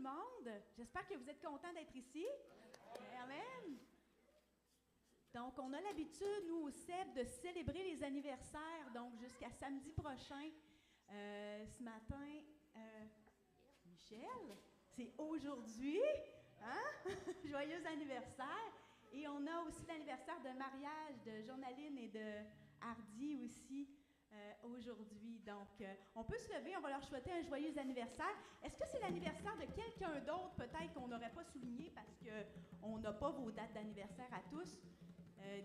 monde. J'espère que vous êtes contents d'être ici. Amen. Donc, on a l'habitude, nous, au CEP, de célébrer les anniversaires, donc jusqu'à samedi prochain. Ce matin, Michel, c'est aujourd'hui, hein? Joyeux anniversaire. Et on a aussi l'anniversaire de mariage de Journaline et de Hardy aussi aujourd'hui. Donc, on peut se lever, on va leur souhaiter un joyeux anniversaire. Est-ce que c'est l'anniversaire de quelqu'un d'autre, peut-être qu'on n'aurait pas souligné parce qu'on n'a pas vos dates d'anniversaire à tous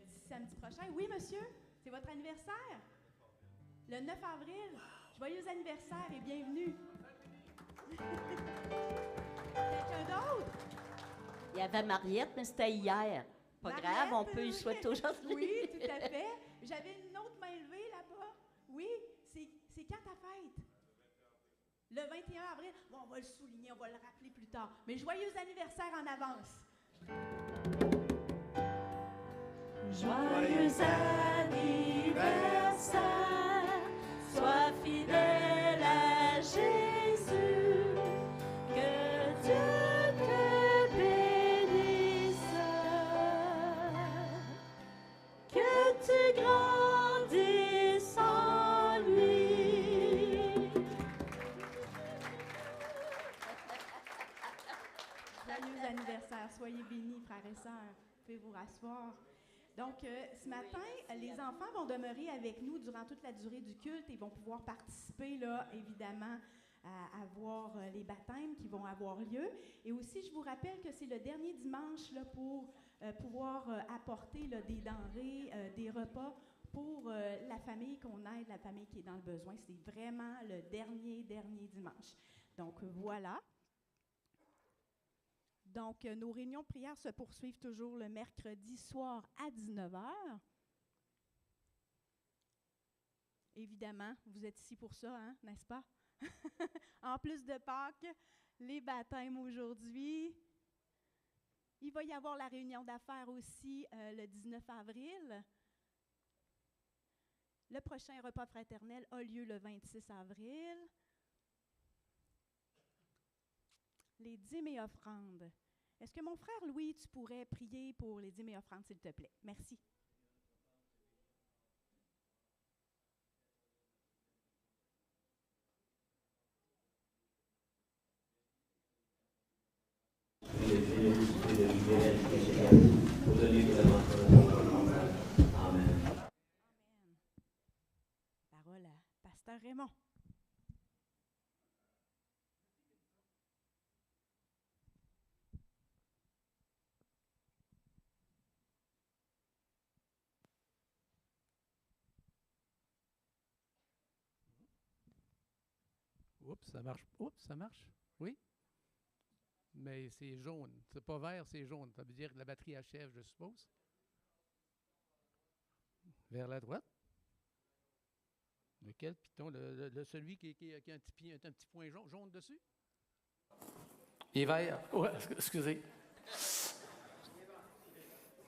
d'ici samedi prochain? Oui, monsieur? C'est votre anniversaire? Le 9 avril. Joyeux anniversaire et bienvenue. Quelqu'un d'autre? Il y avait Mariette, mais c'était hier. Pas Mariette, grave, on peut y souhaiter aujourd'hui. Oui, tout à fait. J'avais une autre main levée là-bas. Oui, c'est quand ta fête? Le 21 avril. Bon, on va le souligner, on va le rappeler plus tard. Mais joyeux anniversaire en avance. Joyeux anniversaire, sois fidèle à Jésus, que Dieu te bénisse, que tu grandisses en lui. Joyeux anniversaire. Soyez bénis, frères et sœurs. Vous pouvez vous rasseoir. Donc, ce matin, les enfants vont demeurer avec nous durant toute la durée du culte et vont pouvoir participer, là, évidemment, à voir les baptêmes qui vont avoir lieu. Et aussi, je vous rappelle que c'est le dernier dimanche là, pour pouvoir apporter là, des denrées, des repas pour la famille qu'on aide, la famille qui est dans le besoin. C'est vraiment le dernier dimanche. Donc, voilà. Donc, nos réunions de prière se poursuivent toujours le mercredi soir à 19h. Évidemment, vous êtes ici pour ça, hein, n'est-ce pas? En plus de Pâques, les baptêmes aujourd'hui. Il va y avoir la réunion d'affaires aussi le 19 avril. Le prochain repas fraternel a lieu le 26 avril. Les dîmes et offrandes. Est-ce que mon frère Louis, tu pourrais prier pour les dîmes et offrandes, s'il te plaît? Merci. Amen. Parole à Pasteur Raymond. Oups, ça marche. Oups, ça marche. Oui? Mais c'est jaune. C'est pas vert, c'est jaune. Ça veut dire que la batterie achève, je suppose. Vers la droite. Lequel piton? Celui qui a un petit point jaune dessus? Il est vert. Ouais, excusez.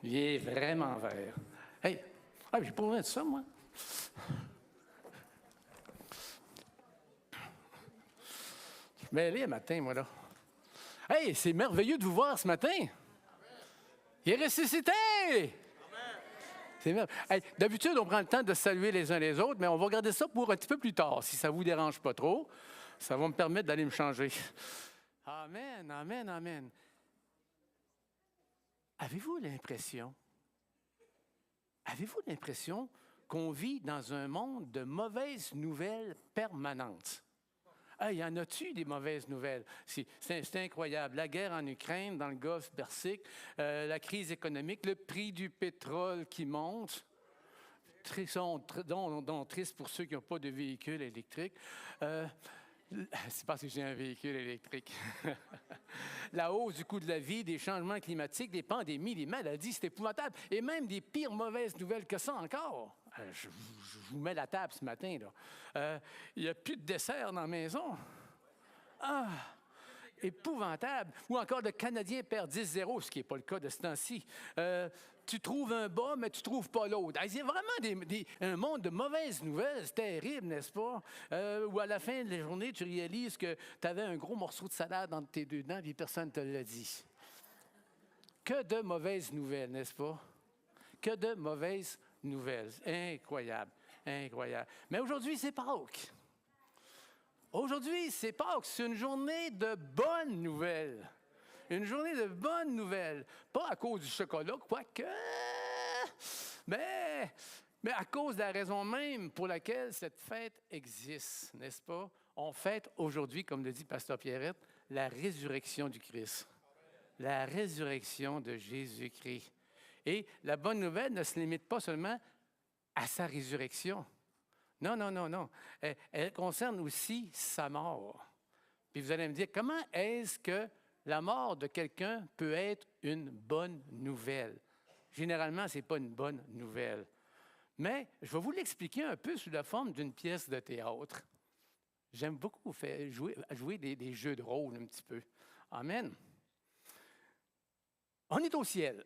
Il est vraiment vert. Hey! Ah, j'ai pas besoin de ça, moi. Je suis mêlé le matin, moi, là. Hey, c'est merveilleux de vous voir ce matin. Il est ressuscité! C'est merveilleux. Hey, d'habitude, on prend le temps de saluer les uns les autres, mais on va garder ça pour un petit peu plus tard, si ça ne vous dérange pas trop. Ça va me permettre d'aller me changer. Amen, amen, amen. Avez-vous l'impression qu'on vit dans un monde de mauvaises nouvelles permanentes? Il y en a-tu des mauvaises nouvelles? C'est incroyable. La guerre en Ukraine, dans le Golfe Persique, la crise économique, le prix du pétrole qui monte. Triste pour ceux qui n'ont pas de véhicule électrique. C'est parce que j'ai un véhicule électrique. La hausse du coût de la vie, des changements climatiques, des pandémies, des maladies, c'est épouvantable. Et même des pires mauvaises nouvelles que ça encore. Je vous mets la table ce matin, là. Il n'y a plus de dessert dans la maison. épouvantable. Ou encore le Canadien perd 10-0, ce qui n'est pas le cas de ce temps-ci. Tu trouves un bas, mais tu ne trouves pas l'autre. Il y a vraiment un monde de mauvaises nouvelles. C'est terrible, n'est-ce pas? Ou à la fin de la journée, tu réalises que tu avais un gros morceau de salade entre tes deux dents et personne ne te l'a dit. Que de mauvaises nouvelles, n'est-ce pas? Que de mauvaises nouvelles. Incroyable, incroyable. Mais aujourd'hui, c'est Pâques. Aujourd'hui, c'est Pâques. C'est une journée de bonnes nouvelles. Une journée de bonnes nouvelles. Pas à cause du chocolat, quoique, mais à cause de la raison même pour laquelle cette fête existe, n'est-ce pas? On fête aujourd'hui, comme le dit Pasteur Pierrette, la résurrection du Christ. La résurrection de Jésus-Christ. Et la bonne nouvelle ne se limite pas seulement à sa résurrection. Non, non, non, non. Elle concerne aussi sa mort. Puis vous allez me dire, comment est-ce que la mort de quelqu'un peut être une bonne nouvelle? Généralement, ce n'est pas une bonne nouvelle. Mais je vais vous l'expliquer un peu sous la forme d'une pièce de théâtre. J'aime beaucoup jouer des jeux de rôle un petit peu. Amen. On est au ciel.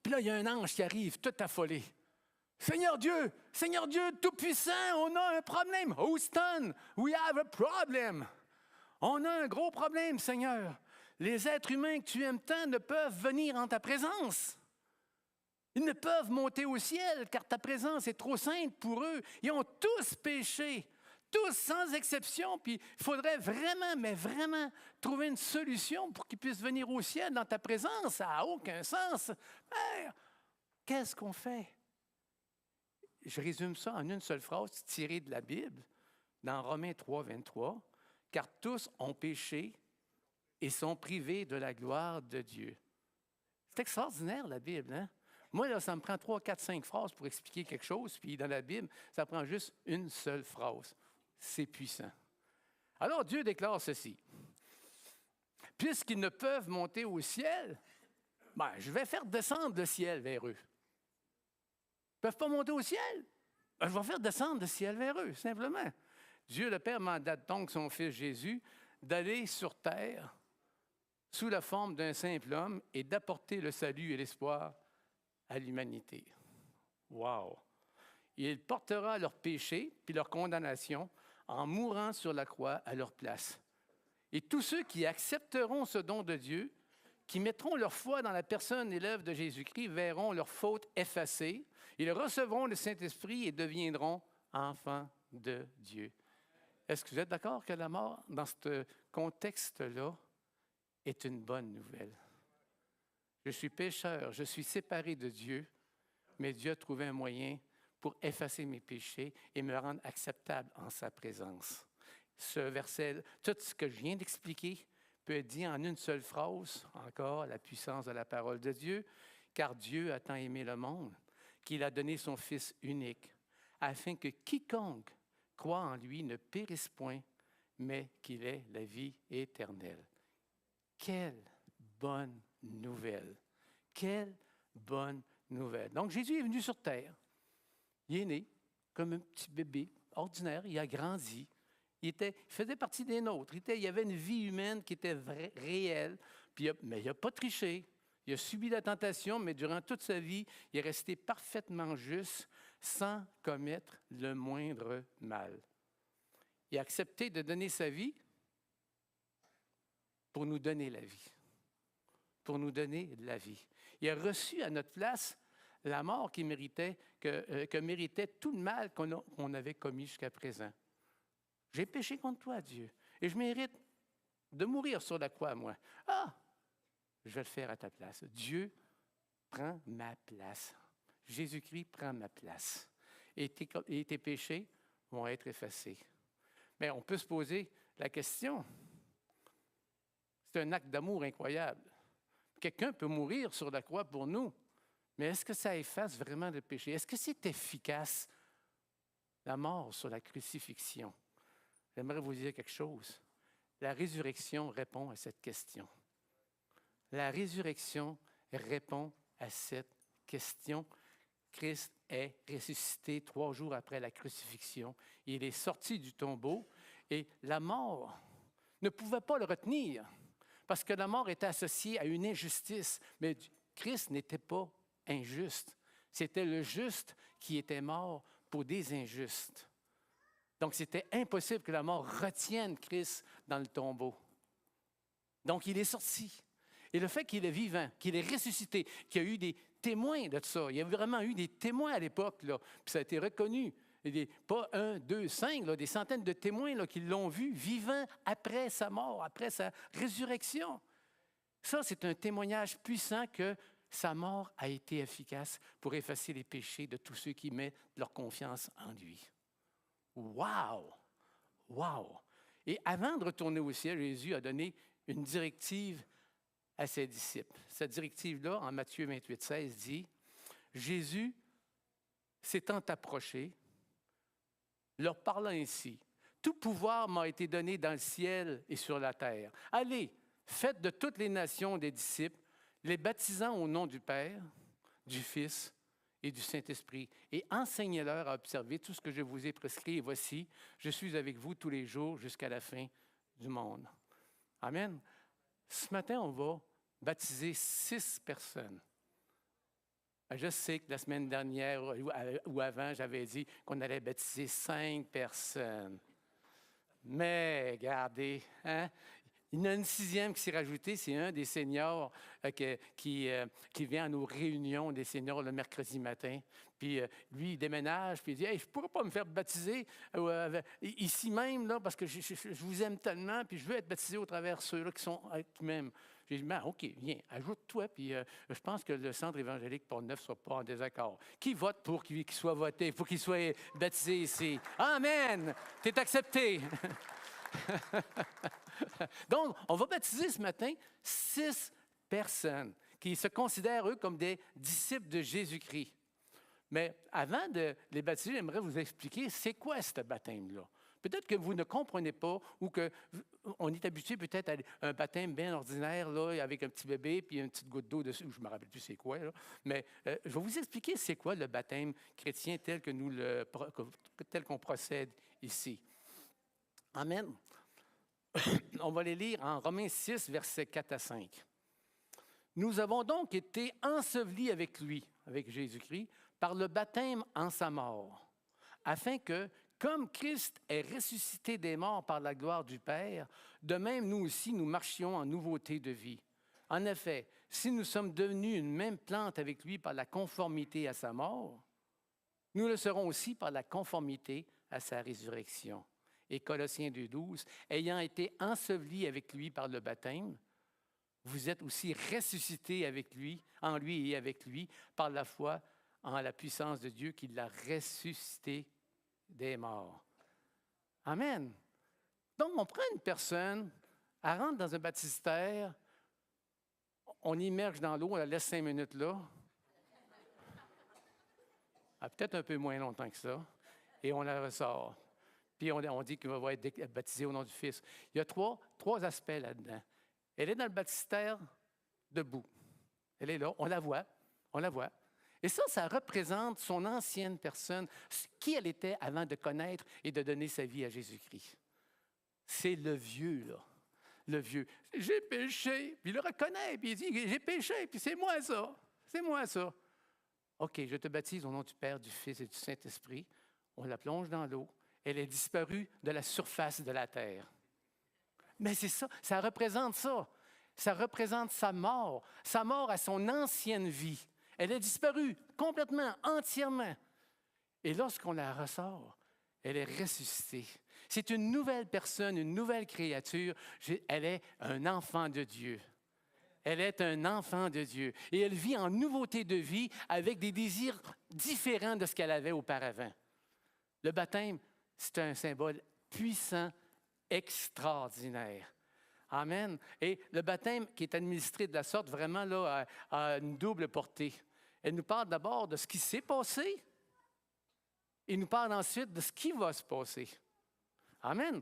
Puis là, il y a un ange qui arrive, tout affolé. Seigneur Dieu, Tout-Puissant, on a un problème. Houston, we have a problem. On a un gros problème, Seigneur. Les êtres humains que tu aimes tant ne peuvent venir en ta présence. Ils ne peuvent monter au ciel, car ta présence est trop sainte pour eux. Ils ont tous péché, tous sans exception. Puis il faudrait vraiment, mais vraiment, trouver une solution pour qu'ils puissent venir au ciel dans ta présence. Ça n'a aucun sens. Père, qu'est-ce qu'on fait? Je résume ça en une seule phrase tirée de la Bible, dans Romains 3, 23. « Car tous ont péché et sont privés de la gloire de Dieu. » C'est extraordinaire, la Bible, hein? Moi, là, ça me prend 3, 4, 5 phrases pour expliquer quelque chose, puis dans la Bible, ça prend juste une seule phrase. C'est puissant. Alors, Dieu déclare ceci. « Puisqu'ils ne peuvent monter au ciel, je vais faire descendre le ciel vers eux. » Ils ne peuvent pas monter au ciel. Je vais faire descendre le ciel vers eux, simplement. Dieu le Père mandate donc son Fils Jésus d'aller sur terre sous la forme d'un simple homme et d'apporter le salut et l'espoir à l'humanité. Wow! Il portera leurs péchés puis leur condamnation en mourant sur la croix à leur place. Et tous ceux qui accepteront ce don de Dieu, qui mettront leur foi dans la personne et l'œuvre de Jésus-Christ, verront leurs fautes effacées. Ils recevront le Saint-Esprit et deviendront enfants de Dieu. Est-ce que vous êtes d'accord que la mort, dans ce contexte-là, est une bonne nouvelle? Je suis pécheur, je suis séparé de Dieu, mais Dieu a trouvé un moyen pour effacer mes péchés et me rendre acceptable en sa présence. Ce verset, tout ce que je viens d'expliquer, peut être dit en une seule phrase, encore la puissance de la parole de Dieu, car Dieu a tant aimé le monde qu'il a donné son Fils unique, afin que quiconque croit en lui ne périsse point, mais qu'il ait la vie éternelle. Quelle bonne nouvelle! Quelle bonne nouvelle! Donc Jésus est venu sur terre. Il est né comme un petit bébé ordinaire, il a grandi. Il faisait partie des nôtres. Il y avait une vie humaine qui était réelle, mais il n'a pas triché. Il a subi la tentation, mais durant toute sa vie, il est resté parfaitement juste, sans commettre le moindre mal. Il a accepté de donner sa vie pour nous donner la vie. Pour nous donner la vie. Il a reçu à notre place la mort qu'il méritait, que méritait tout le mal qu'on avait commis jusqu'à présent. J'ai péché contre toi, Dieu, et je mérite de mourir sur la croix, moi. Je vais le faire à ta place. Dieu prend ma place. Jésus-Christ prend ma place. Et tes péchés vont être effacés. Mais on peut se poser la question. C'est un acte d'amour incroyable. Quelqu'un peut mourir sur la croix pour nous, mais est-ce que ça efface vraiment le péché? Est-ce que c'est efficace, la mort sur la crucifixion? J'aimerais vous dire quelque chose. La résurrection répond à cette question. La résurrection répond à cette question. Christ est ressuscité 3 jours après la crucifixion. Il est sorti du tombeau et la mort ne pouvaient pas le retenir parce que la mort était associée à une injustice. Mais Christ n'était pas injuste. C'était le juste qui était mort pour des injustes. Donc, c'était impossible que la mort retienne Christ dans le tombeau. Donc, il est sorti. Et le fait qu'il est vivant, qu'il est ressuscité, qu'il y a eu des témoins de ça, il y a vraiment eu des témoins à l'époque, là, puis ça a été reconnu. Pas 1, 2, 5, là, des centaines de témoins là, qui l'ont vu vivant après sa mort, après sa résurrection. Ça, c'est un témoignage puissant que sa mort a été efficace pour effacer les péchés de tous ceux qui mettent leur confiance en lui. Wow! Wow! Et avant de retourner au ciel, Jésus a donné une directive à ses disciples. Cette directive-là, en Matthieu 28, 16, dit « Jésus, s'étant approché, leur parlant ainsi, « Tout pouvoir m'a été donné dans le ciel et sur la terre. Allez, faites de toutes les nations des disciples, les baptisant au nom du Père, du Fils et du Saint-Esprit, et enseignez-leur à observer tout ce que je vous ai prescrit. Et voici, je suis avec vous tous les jours jusqu'à la fin du monde. » Amen. Ce matin, on va baptiser 6 personnes. Je sais que la semaine dernière ou avant, j'avais dit qu'on allait baptiser 5 personnes. Mais, regardez, hein? Il y en a une 6e qui s'est rajoutée, c'est un des seniors qui vient à nos réunions des seniors le mercredi matin. Puis lui, il déménage, puis il dit hey, « Je ne pourrais pas me faire baptiser ici même, là, parce que je vous aime tellement, puis je veux être baptisé au travers ceux-là qui sont avec même. » J'ai dit « OK, viens, ajoute-toi, puis je pense que le centre évangélique Port-Neuf ne sera pas en désaccord. Qui vote pour qu'il soit voté, pour qu'il soit baptisé ici? Amen! Tu es accepté! » Donc, on va baptiser ce matin 6 personnes qui se considèrent, eux, comme des disciples de Jésus-Christ. Mais avant de les baptiser, j'aimerais vous expliquer c'est quoi ce baptême-là. Peut-être que vous ne comprenez pas ou qu'on est habitué peut-être à un baptême bien ordinaire là, avec un petit bébé puis une petite goutte d'eau dessus. Je ne me rappelle plus c'est quoi. Là. Mais je vais vous expliquer c'est quoi le baptême chrétien tel qu'on procède ici. Amen. On va les lire en Romains 6, versets 4 à 5. « Nous avons donc été ensevelis avec lui, avec Jésus-Christ, par le baptême en sa mort, afin que, comme Christ est ressuscité des morts par la gloire du Père, de même nous aussi nous marchions en nouveauté de vie. En effet, si nous sommes devenus une même plante avec lui par la conformité à sa mort, nous le serons aussi par la conformité à sa résurrection. » Et Colossiens 2,12, « Ayant été ensevelis avec lui par le baptême, vous êtes aussi ressuscités avec lui, en lui et avec lui, par la foi en la puissance de Dieu qui l'a ressuscité des morts. » Amen. Donc, on prend une personne, elle rentre dans un baptistère, on immerge dans l'eau, on la laisse 5 minutes là. Peut-être un peu moins longtemps que ça. Et on la ressort. Puis on dit qu'il va être baptisé au nom du Fils. Il y a trois aspects là-dedans. Elle est dans le baptistère debout. Elle est là, on la voit. Et ça représente son ancienne personne, qui elle était avant de connaître et de donner sa vie à Jésus-Christ. C'est le vieux, là. Le vieux. J'ai péché, puis il le reconnaît, puis il dit, j'ai péché, puis c'est moi ça. OK, je te baptise au nom du Père, du Fils et du Saint-Esprit. On la plonge dans l'eau. Elle est disparue de la surface de la terre. Mais c'est ça, ça représente ça. Ça représente sa mort à son ancienne vie. Elle est disparue complètement, entièrement. Et lorsqu'on la ressort, elle est ressuscitée. C'est une nouvelle personne, une nouvelle créature. Elle est un enfant de Dieu. Elle est un enfant de Dieu. Et elle vit en nouveauté de vie avec des désirs différents de ce qu'elle avait auparavant. Le baptême, c'est un symbole puissant, extraordinaire. Amen. Et le baptême qui est administré de la sorte, vraiment, là, a une double portée. Elle nous parle d'abord de ce qui s'est passé et nous parle ensuite de ce qui va se passer. Amen.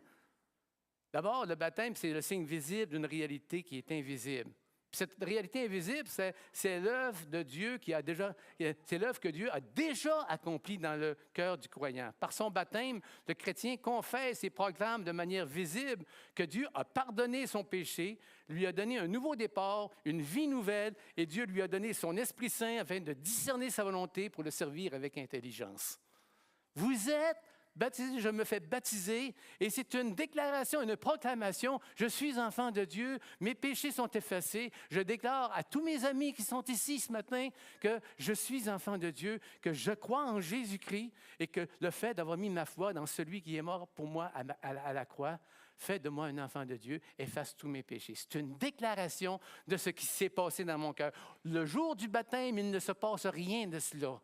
D'abord, le baptême, c'est le signe visible d'une réalité qui est invisible. Puis cette réalité invisible, c'est l'œuvre de Dieu c'est l'œuvre que Dieu a déjà accomplie dans le cœur du croyant. Par son baptême, le chrétien confesse et proclame de manière visible que Dieu a pardonné son péché, lui a donné un nouveau départ, une vie nouvelle, et Dieu lui a donné son Esprit Saint afin de discerner sa volonté pour le servir avec intelligence. Vous êtes baptisé, je me fais baptiser, et c'est une déclaration, une proclamation. Je suis enfant de Dieu, mes péchés sont effacés. Je déclare à tous mes amis qui sont ici ce matin que je suis enfant de Dieu, que je crois en Jésus-Christ et que le fait d'avoir mis ma foi dans celui qui est mort pour moi à la croix fait de moi un enfant de Dieu, efface tous mes péchés. C'est une déclaration de ce qui s'est passé dans mon cœur. Le jour du baptême, il ne se passe rien de cela.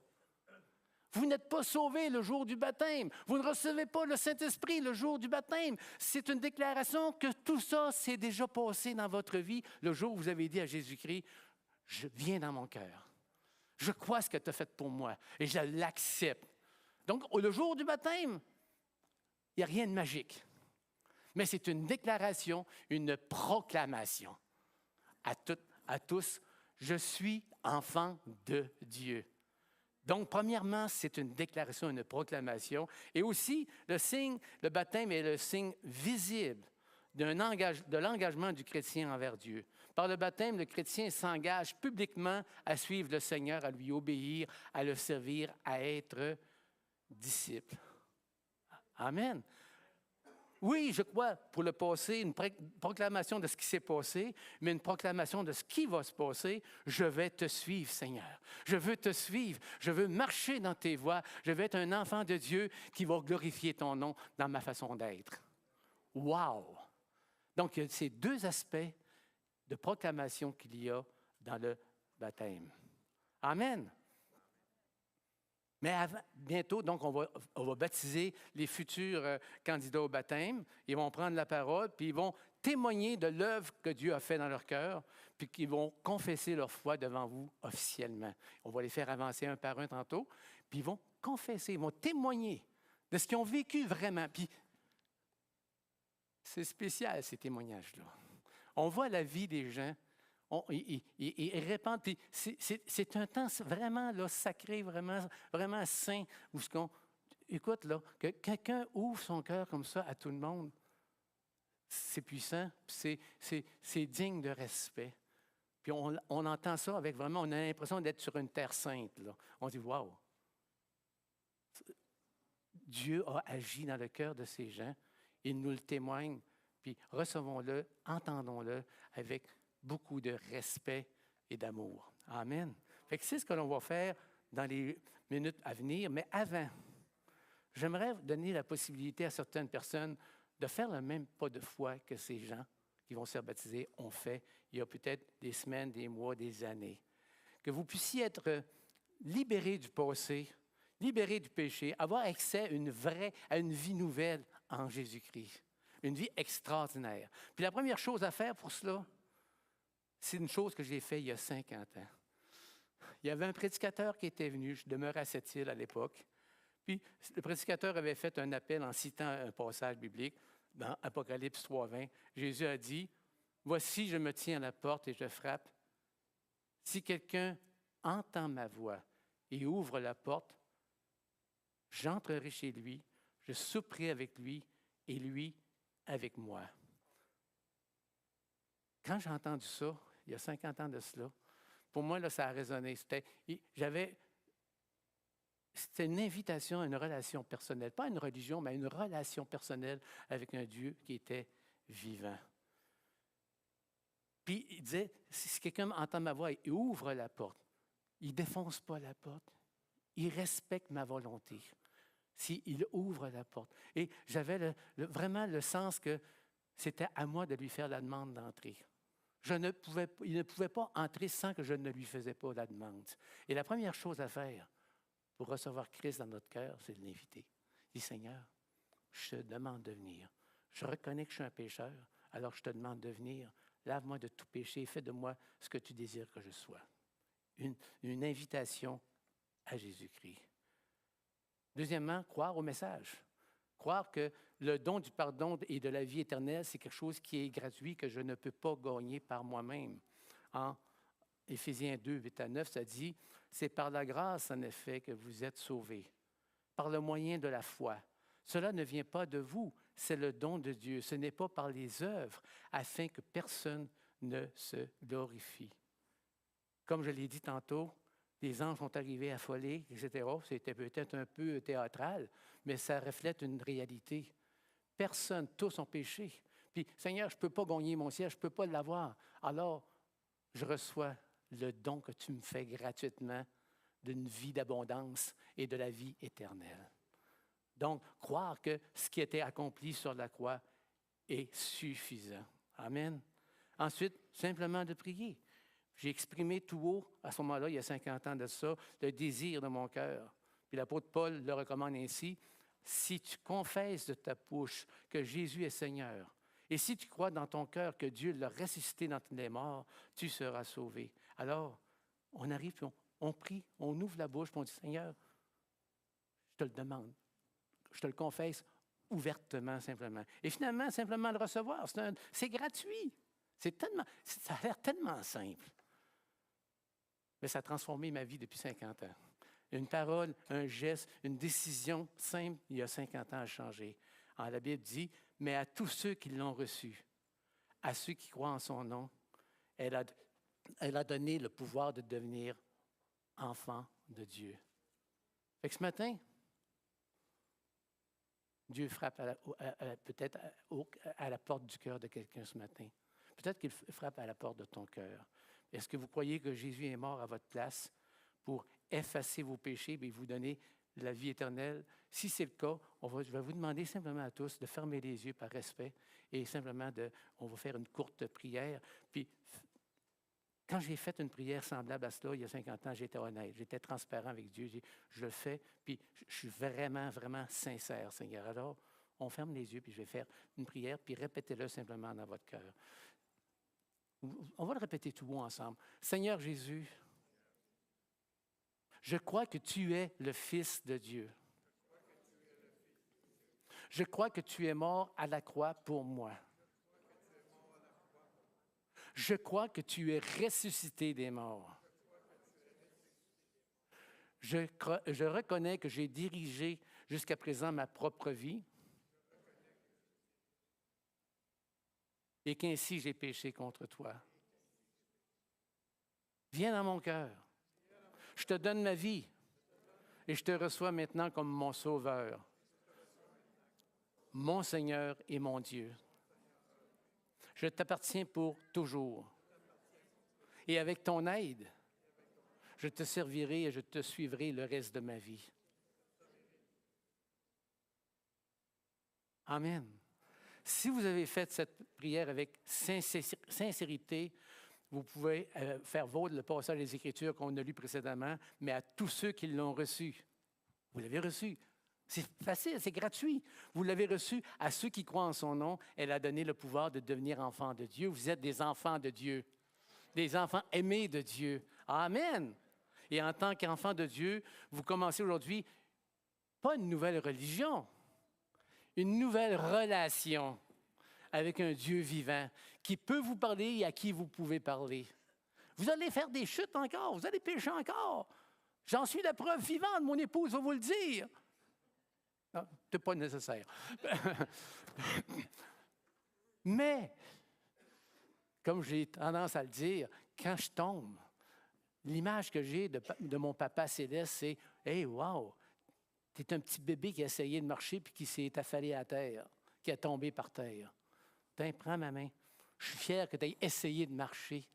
Vous n'êtes pas sauvés le jour du baptême. Vous ne recevez pas le Saint-Esprit le jour du baptême. C'est une déclaration que tout ça s'est déjà passé dans votre vie le jour où vous avez dit à Jésus-Christ, « Je viens dans mon cœur. Je crois ce que tu as fait pour moi et je l'accepte. » Donc, le jour du baptême, il n'y a rien de magique. Mais c'est une déclaration, une proclamation à tous. Je suis enfant de Dieu. Donc, premièrement, c'est une déclaration, une proclamation. Et aussi, le baptême est le signe visible de l'engagement du chrétien envers Dieu. Par le baptême, le chrétien s'engage publiquement à suivre le Seigneur, à lui obéir, à le servir, à être disciple. Amen. Oui, je crois, pour le passé, une proclamation de ce qui s'est passé, mais une proclamation de ce qui va se passer. Je vais te suivre, Seigneur. Je veux te suivre. Je veux marcher dans tes voies. Je vais être un enfant de Dieu qui va glorifier ton nom dans ma façon d'être. Wow! Donc, il y a ces deux aspects de proclamation qu'il y a dans le baptême. Amen. Mais bientôt, donc, on va baptiser les futurs candidats au baptême. Ils vont prendre la parole, puis ils vont témoigner de l'œuvre que Dieu a faite dans leur cœur, puis qu'ils vont confesser leur foi devant vous officiellement. On va les faire avancer un par un tantôt, puis ils vont confesser, ils vont témoigner de ce qu'ils ont vécu vraiment. Puis c'est spécial, ces témoignages-là. On voit la vie des gens. Ils répandent. Puis c'est un temps vraiment là, sacré, vraiment, vraiment saint, où écoute, là, que quelqu'un ouvre son cœur comme ça à tout le monde, c'est puissant, c'est digne de respect. Puis on entend ça avec vraiment, on a l'impression d'être sur une terre sainte. Là. On dit, wow! Dieu a agi dans le cœur de ces gens, il nous le témoigne, puis recevons-le, entendons-le avec beaucoup de respect et d'amour. Amen. Fait que c'est ce que l'on va faire dans les minutes à venir. Mais avant, j'aimerais donner la possibilité à certaines personnes de faire le même pas de foi que ces gens qui vont se faire baptiser ont fait il y a peut-être des semaines, des mois, des années. Que vous puissiez être libérés du passé, libérés du péché, avoir accès à une vie nouvelle en Jésus-Christ. Une vie extraordinaire. Puis la première chose à faire pour cela, c'est une chose que j'ai faite il y a 50 ans. Il y avait un prédicateur qui était venu, je demeurais à Sept-Îles à l'époque, puis le prédicateur avait fait un appel en citant un passage biblique dans Apocalypse 3:20. Jésus a dit, « Voici, je me tiens à la porte et je frappe. Si quelqu'un entend ma voix et ouvre la porte, j'entrerai chez lui, je souperai avec lui et lui avec moi. » Quand j'ai entendu ça, il y a 50 ans de cela, pour moi, là, ça a résonné. C'était une invitation à une relation personnelle. Pas une religion, mais une relation personnelle avec un Dieu qui était vivant. Puis il disait, si quelqu'un entend ma voix et ouvre la porte, il ne défonce pas la porte, il respecte ma volonté. S'il ouvre la porte. Et j'avais vraiment le sens que c'était à moi de lui faire la demande d'entrer. Il ne pouvait pas entrer sans que je ne lui faisais pas la demande. Et la première chose à faire pour recevoir Christ dans notre cœur, c'est de l'inviter. Il dit, Seigneur, je te demande de venir. Je reconnais que je suis un pécheur, alors je te demande de venir. Lave-moi de tout péché et fais de moi ce que tu désires que je sois. Une invitation à Jésus-Christ. Deuxièmement, croire au message. Croire que le don du pardon et de la vie éternelle, c'est quelque chose qui est gratuit, que je ne peux pas gagner par moi-même. en Éphésiens 2, 8 à 9, ça dit, « C'est par la grâce, en effet, que vous êtes sauvés, par le moyen de la foi. Cela ne vient pas de vous, c'est le don de Dieu. Ce n'est pas par les œuvres, afin que personne ne se glorifie. » Comme je l'ai dit tantôt, les anges sont arrivés affolés, etc. C'était peut-être un peu théâtral, mais ça reflète une réalité. Personne, tous ont péché. Puis, Seigneur, je ne peux pas gagner mon ciel, je ne peux pas l'avoir. Alors, je reçois le don que tu me fais gratuitement d'une vie d'abondance et de la vie éternelle. Donc, croire que ce qui était accompli sur la croix est suffisant. Amen. Ensuite, simplement de prier. J'ai exprimé tout haut, à ce moment-là, il y a 50 ans de ça, le désir de mon cœur. Puis l'apôtre Paul le recommande ainsi, « Si tu confesses de ta bouche que Jésus est Seigneur, et si tu crois dans ton cœur que Dieu l'a ressuscité d'entre les morts, tu seras sauvé. » Alors, on arrive, puis on prie, on ouvre la bouche, puis on dit, « Seigneur, je te le demande, je te le confesse ouvertement, simplement. » Et finalement, simplement le recevoir, c'est gratuit. Ça a l'air tellement simple. Mais ça a transformé ma vie depuis 50 ans. Une parole, un geste, une décision simple, il y a 50 ans, a changé. Alors, la Bible dit, « Mais à tous ceux qui l'ont reçu, à ceux qui croient en son nom, elle a donné le pouvoir de devenir enfant de Dieu. » Fait que ce matin, Dieu frappe peut-être à la porte du cœur de quelqu'un ce matin. Peut-être qu'il frappe à la porte de ton cœur. Est-ce que vous croyez que Jésus est mort à votre place pour effacer vos péchés et vous donner la vie éternelle? Si c'est le cas, je vais vous demander simplement à tous de fermer les yeux par respect et simplement on va faire une courte prière. Puis, quand j'ai fait une prière semblable à cela, il y a 50 ans, j'étais honnête, j'étais transparent avec Dieu. Je le fais, puis je suis vraiment, vraiment sincère, Seigneur. Alors, on ferme les yeux, puis je vais faire une prière, puis répétez-le simplement dans votre cœur. On va le répéter tout haut ensemble. Seigneur Jésus, je crois que tu es le Fils de Dieu. Je crois que tu es mort à la croix pour moi. Je crois que tu es ressuscité des morts. Je reconnais que j'ai dirigé jusqu'à présent ma propre vie et qu'ainsi j'ai péché contre toi. Viens dans mon cœur. Je te donne ma vie et je te reçois maintenant comme mon Sauveur, mon Seigneur et mon Dieu. Je t'appartiens pour toujours. Et avec ton aide, je te servirai et je te suivrai le reste de ma vie. Amen. Si vous avez fait cette prière avec sincérité, vous pouvez faire vôtre le passage des Écritures qu'on a lu précédemment, mais à tous ceux qui l'ont reçu. Vous l'avez reçu. C'est facile, c'est gratuit. Vous l'avez reçu à ceux qui croient en son nom. Elle a donné le pouvoir de devenir enfants de Dieu. Vous êtes des enfants de Dieu, des enfants aimés de Dieu. Amen. Et en tant qu'enfants de Dieu, vous commencez aujourd'hui, pas une nouvelle religion, une nouvelle relation avec un Dieu vivant qui peut vous parler et à qui vous pouvez parler. Vous allez faire des chutes encore, vous allez pécher encore. J'en suis la preuve vivante, mon épouse va vous le dire. Non, ce n'est pas nécessaire. Mais, comme j'ai tendance à le dire, quand je tombe, l'image que j'ai de mon papa céleste, c'est « Hey, wow, t'es un petit bébé qui a essayé de marcher puis qui s'est affalé à terre, qui a tombé par terre. Tiens, prends ma main. Je suis fier que tu aies essayé de marcher.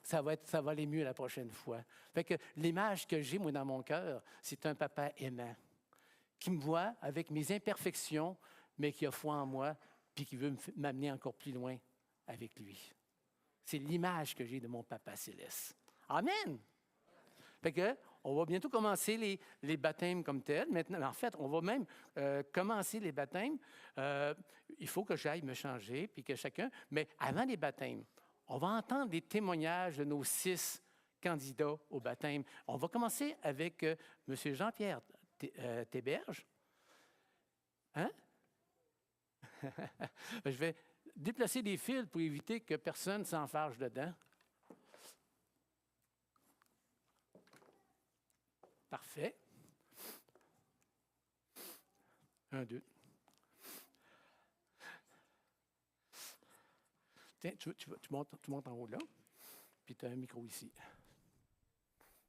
Ça va aller mieux la prochaine fois. » Fait que l'image que j'ai, moi, dans mon cœur, c'est un papa aimant qui me voit avec mes imperfections, mais qui a foi en moi puis qui veut m'amener encore plus loin avec lui. C'est l'image que j'ai de mon papa céleste. Amen! Fait que, on va bientôt commencer les baptêmes comme tels. Maintenant, en fait, on va même commencer les baptêmes. Il faut que j'aille me changer, puis que chacun... Mais avant les baptêmes, on va entendre des témoignages de nos 6 candidats au baptême. On va commencer avec M. Jean-Pierre Théberge. Hein? Je vais déplacer des fils pour éviter que personne s'enfarge dedans. Parfait. 1, 2. Tiens, tu montes en haut là, puis tu as un micro ici.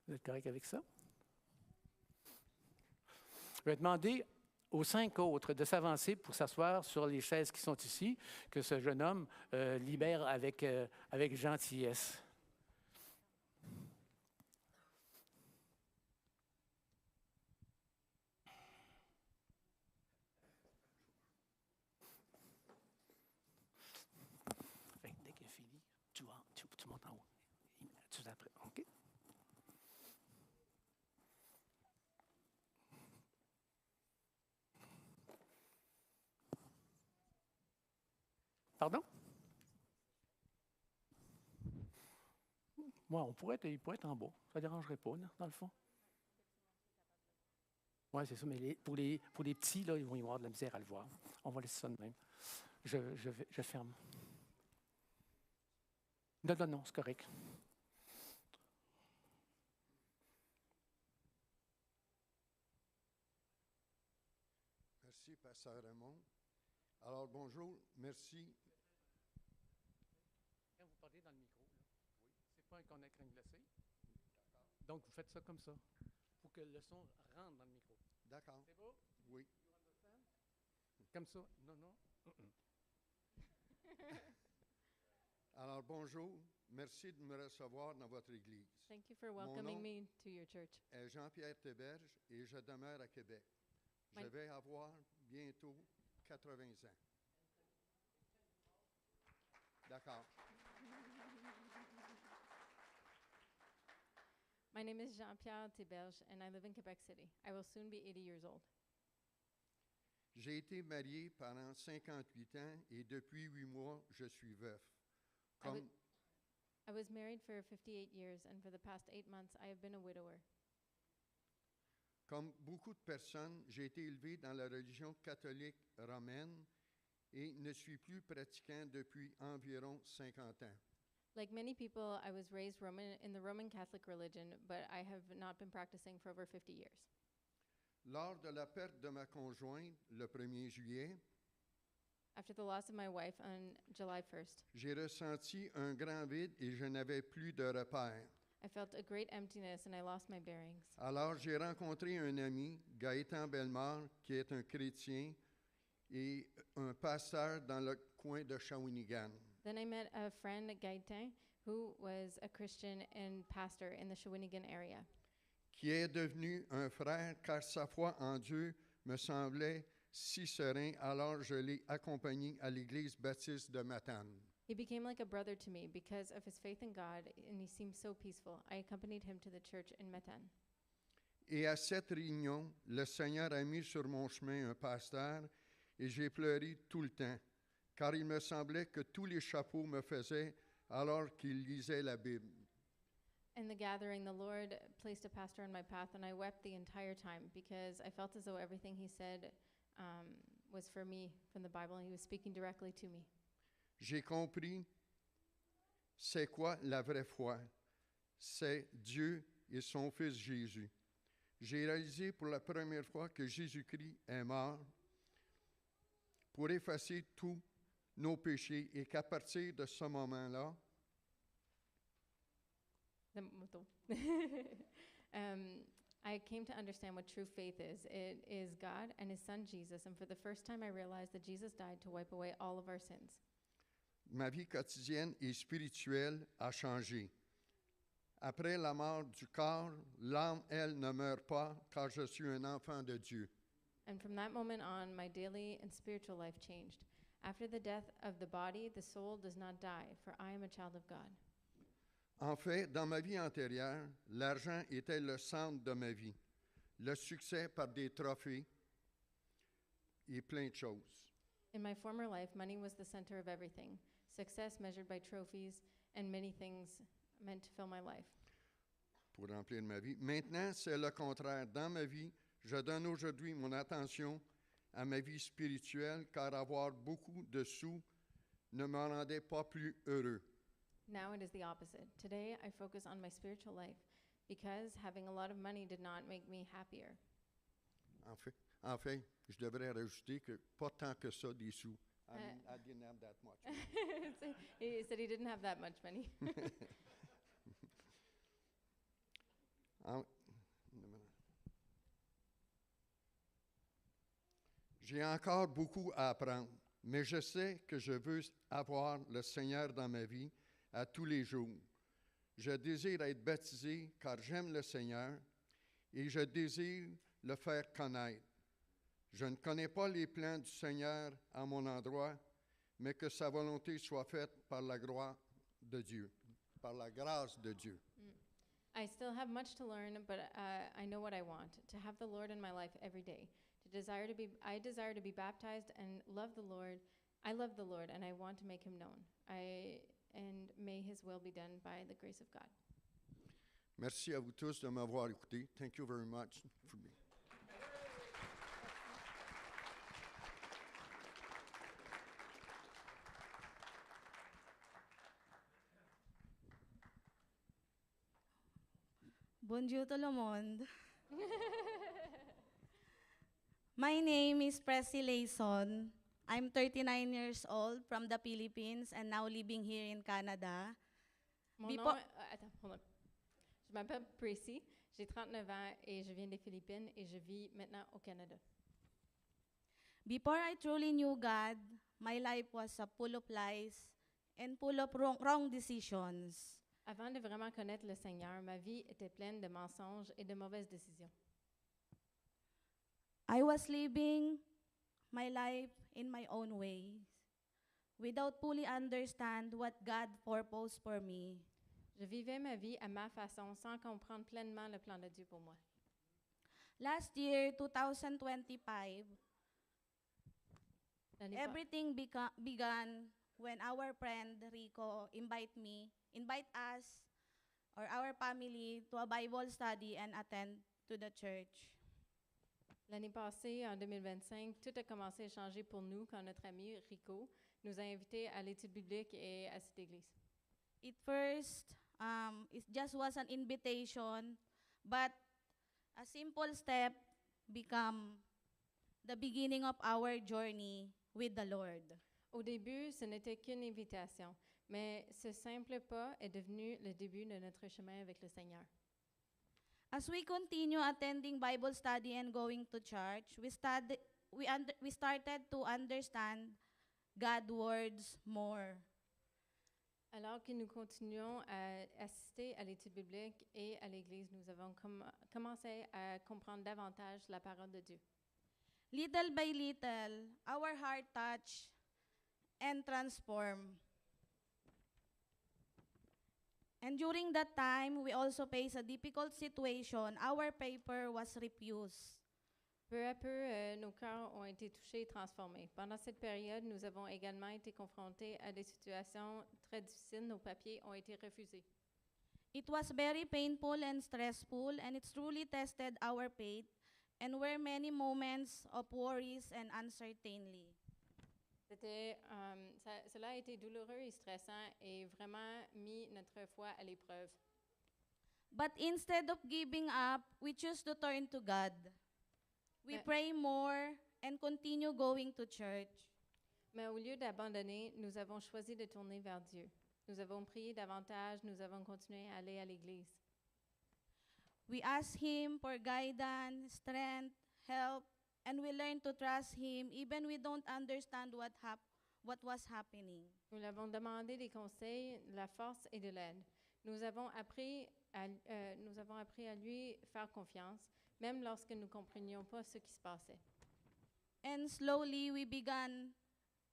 Vous êtes correct avec ça? Je vais demander aux 5 autres de s'avancer pour s'asseoir sur les chaises qui sont ici, que ce jeune homme libère avec gentillesse. Fait que dès qu'il a fini, tu montes en haut. Tu après, OK? Pardon? Moi, il pourrait être en bas. Ça ne dérangerait pas, là, dans le fond. Oui, c'est ça, mais pour les petits, là, ils vont y avoir de la misère à le voir. On va laisser ça de même. Je ferme. Non, c'est correct. Merci, Pasteur Raymond. Alors, bonjour, merci. Quand vous parlez dans le micro, là, c'est pas un connect crème glacée. Donc, vous faites ça comme ça, pour que le son rentre dans le micro. D'accord. C'est beau? Oui. Comme ça? Non. Alors, bonjour, merci de me recevoir dans votre Église. Thank you for Mon welcoming nom me to your church. est Jean-Pierre Théberge et je demeure à Québec. Je My- vais avoir bientôt 80 ans. D'accord. My name is Jean-Pierre Thiberge, and I live in Quebec City. I will soon be 80 years old. J'ai été marié pendant 58 ans et depuis 8 mois, je suis veuf. Comme, I was married for 58 years, and for the past 8 months, I have been a widower. comme beaucoup de personnes, j'ai été élevé dans la religion catholique romaine et ne suis plus pratiquant depuis environ 50 ans. Like many people, I was raised in the Roman Catholic religion, but I have not been practicing for over 50 years. Lors de la perte de ma conjointe, le 1er juillet, After the loss of my wife on July 1st, j'ai ressenti un grand vide et je n'avais plus de repères. I felt a great emptiness and I lost my bearings. Alors j'ai rencontré un ami, Gaëtan Bellemare, qui est un chrétien et un pasteur dans le coin de Shawinigan. Then I met a friend, Gaëtan, who was a Christian and pastor in the Shawinigan area. Qui est devenu un frère car sa foi en Dieu me semblait si serein, alors je l'ai accompagné à l'église baptiste de Matane. He became like a brother to me because of his faith in God, and he seemed so peaceful. I accompanied him to the church in Metan. Et à cette réunion, le Seigneur a mis sur mon chemin un pasteur et j'ai pleuré tout le temps, car il me semblait que tous les chapeaux me faisaient alors qu'il lisait la Bible. In the gathering, the Lord placed a pastor in my path, and I wept the entire time because I felt as though everything he said was for me from the Bible, and he was speaking directly to me. J'ai compris c'est quoi la vraie foi. C'est Dieu et son Fils Jésus. J'ai réalisé pour la première fois que Jésus-Christ est mort pour effacer tous nos péchés et qu'à partir de ce moment-là, I came to understand what true faith is. It is God and his son Jesus, and for the first time I realized that Jesus died to wipe away all of our sins. ma vie quotidienne et spirituelle a changé. Après la mort du corps, l'âme, elle, ne meurt pas car je suis un enfant de Dieu. And from that moment on, my daily and spiritual life changed. After the death of the body, the soul does not die, for I am a child of God. En fait, dans ma vie antérieure, l'argent était le centre de ma vie. Le succès par des trophées et plein de choses. In my former life, money was the center of everything. Success measured by trophies and many things meant to fill my life. Pour remplir ma vie. Maintenant, c'est le contraire. Dans ma vie, je donne aujourd'hui mon attention à ma vie spirituelle car avoir beaucoup de sous ne me rendait pas plus heureux. Now it is the opposite. Today, I focus on my spiritual life because having a lot of money did not make me happier. En fait, je devrais rajouter que pas tant que ça des sous. I didn't have that much. So he said he didn't have that much money. En- J'ai encore beaucoup à apprendre, mais je sais que je veux avoir le Seigneur dans ma vie à tous les jours. Je désire être baptisé car j'aime le Seigneur et je désire le faire connaître. Je ne connais pas les plans du Seigneur à mon endroit, mais que sa volonté soit faite par la gloire de Dieu, par la grâce de Dieu. I still have much to learn, but I know what I want, to have the Lord in my life every day. I desire to be baptized and love the Lord. I love the Lord and I want to make him known. And may his will be done by the grace of God. Merci à vous tous de m'avoir écouté. Thank you very much for me. Bonjour tout le monde. My name is Pressy Layson. I'm 39 years old from the Philippines and now living here in Canada. Mon Before- nom, attends, hold on. Je m'appelle Pressy, j'ai 39 ans et je viens des Philippines et je vis maintenant au Canada. Before I truly knew God, my life was full of lies and full of wrong decisions. Avant de vraiment connaître le Seigneur, ma vie était pleine de mensonges et de mauvaises décisions. I was living my life in my own ways without fully understand what God purposed for me. Je vivais ma vie à ma façon sans comprendre pleinement le plan de Dieu pour moi. Last year, 2025, L'année pa- everything began when our friend Rico invite us or our family to a Bible study and attend to the church. L'année passée, en 2025, tout a commencé à changer pour nous quand notre ami Rico nous a invités à l'étude biblique et à cette église. It first, it just was an invitation, but a simple step become the beginning of our journey with the Lord. Au début, ce n'était qu'une invitation, mais ce simple pas est devenu le début de notre chemin avec le Seigneur. As we continue attending Bible study and going to church, we started to understand God's words more. Alors que nous continuons à assister à l'étude biblique et à l'église, nous avons commencé à comprendre davantage la parole de Dieu. Little by little, our heart touch and transform. And during that time, we also faced a difficult situation. Our paper was refused. Peu à peu, nos cœurs ont été touchés et transformés. Pendant cette période, nous avons également été confrontés à des situations très difficiles. Nos papiers ont été refusés. It was very painful and stressful, and it truly tested our faith, and were many moments of worries and uncertainty. Cela a été douloureux et stressant et vraiment mis notre foi à l'épreuve. But instead of giving up, we choose to turn to God. We pray more and continue going to church. Mais au lieu d'abandonner, nous avons choisi de tourner vers Dieu. Nous avons prié davantage, nous avons continué à aller à l'église. We ask Him for guidance, strength, help, and we learn to trust Him even we don't understand what was happening. Nous l'avons demandé des conseils, de la force et de l'aide. Nous avons appris à lui faire confiance, même lorsque nous ne comprenions pas ce qui se passait. And slowly we began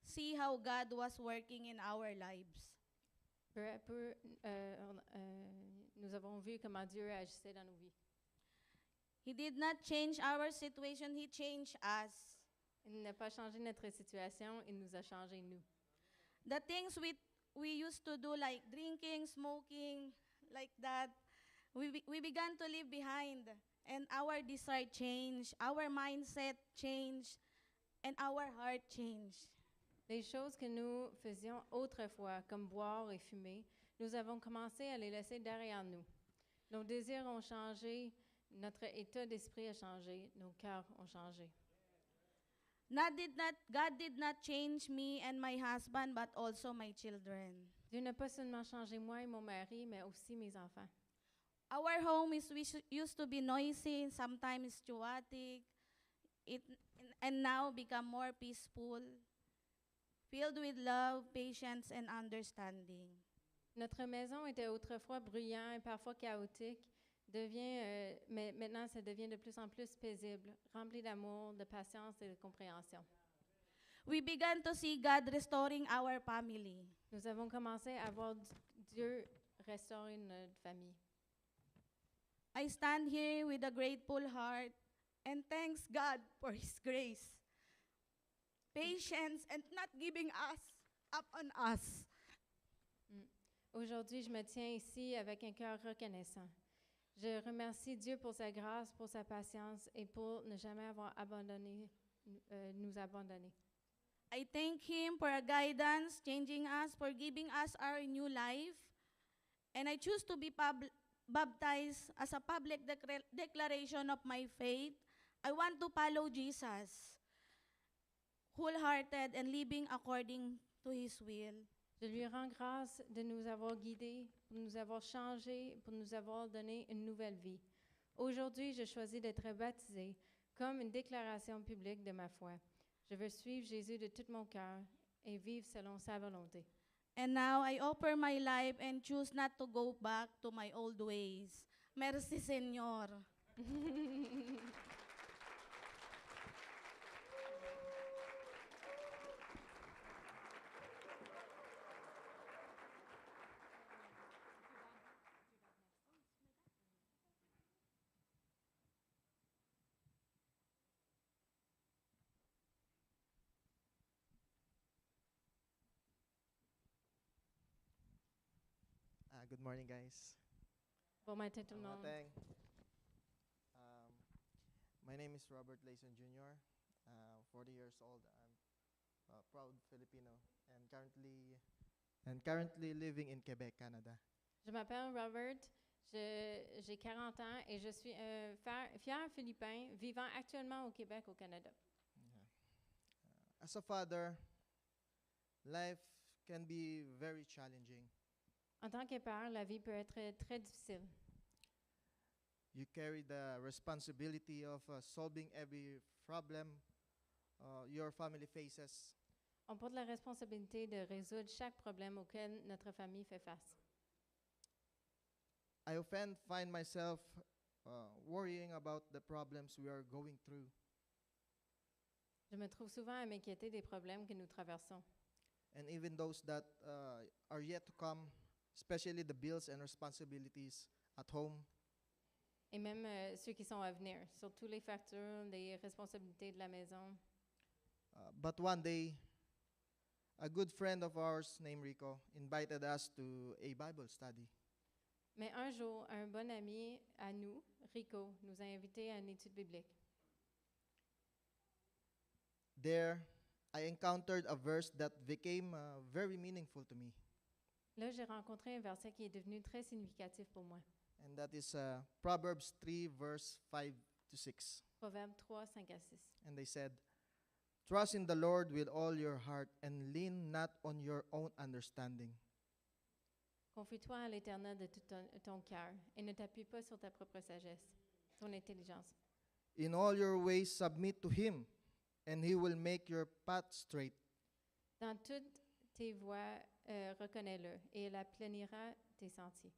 see how God was working in our lives. Peu à peu, nous avons vu comment Dieu agissait dans nos vies. He did not change our situation, He changed us. Il n'a pas changé notre situation, il nous a changé nous. The things we used to do like drinking, smoking, like that, we began to leave behind. And our desire changed, our mindset changed, and our heart changed. Les choses que nous faisions autrefois, comme boire et fumer, nous avons commencé à les laisser derrière nous. Nos désirs ont changé, notre état d'esprit a changé, nos cœurs ont changé. God did not change me and my husband, but also my children. Dieu n'a pas seulement changé moi et mon mari, mais aussi mes enfants. Our home used to be noisy, sometimes chaotic, and now become more peaceful, filled with love, patience, and understanding. Notre maison était autrefois bruyant et parfois chaotique, mais maintenant ça devient de plus en plus paisible, rempli d'amour, de patience et de compréhension. We began to see God restoring our family. Nous avons commencé à voir Dieu restaurer notre famille. I stand here with a grateful heart and thanks God for His grace, patience, and not giving up on us. Aujourd'hui, je me tiens ici avec un cœur reconnaissant. Je remercie Dieu pour sa grâce, pour sa patience et pour ne jamais avoir nous abandonner. I thank Him for a guidance, changing us, for giving us our new life. And I choose to be baptized as a public declaration of my faith. I want to follow Jesus, wholehearted and living according to His will. Je lui rends grâce de nous avoir guidés, pour nous avoir changés, pour nous avoir donné une nouvelle vie. Aujourd'hui, je choisis d'être baptisée comme une déclaration publique de ma foi. Je veux suivre Jésus de tout mon cœur et vivre selon sa volonté. And now I offer my life and choose not to go back to my old ways. Merci, Señor. Good morning, guys. Bon matin tout le monde. Matin. My name is Robert Layson Jr., 40 years old. I'm a proud Filipino and currently living in Quebec, Canada. Je m'appelle Robert, j'ai 40 ans et je suis un fier Philippin vivant actuellement au Québec, au Canada. As a father, life can be very challenging. En tant que père, la vie peut être très difficile. You carry the responsibility of solving every problem your family faces. On porte la responsabilité de résoudre chaque problème auquel notre famille fait face. I often find myself worrying about the problems we are going through. Je me trouve souvent à m'inquiéter des problèmes que nous traversons. And even those that are yet to come, especially the bills and responsibilities at home. Et même ceux qui sont à venir, surtout les factures, les responsabilités de la maison. But one day, a good friend of ours named Rico invited us to a Bible study. Mais un jour, un bon ami à nous, Rico, nous a invités à une étude biblique. There, I encountered a verse that became very meaningful to me. Là, j'ai rencontré un verset qui est devenu très significatif pour moi. And that is Proverbs 3, verse 5 to 6. Proverbe 3, 5 à 6. And they said, "Trust in the Lord with all your heart and lean not on your own understanding. Confie-toi à l'Éternel de tout ton cœur et ne t'appuie pas sur ta propre sagesse, ton intelligence. In all your ways submit to Him, and He will make your path straight." Dans toutes tes voies, reconnais-le et il aplanira tes sentiers.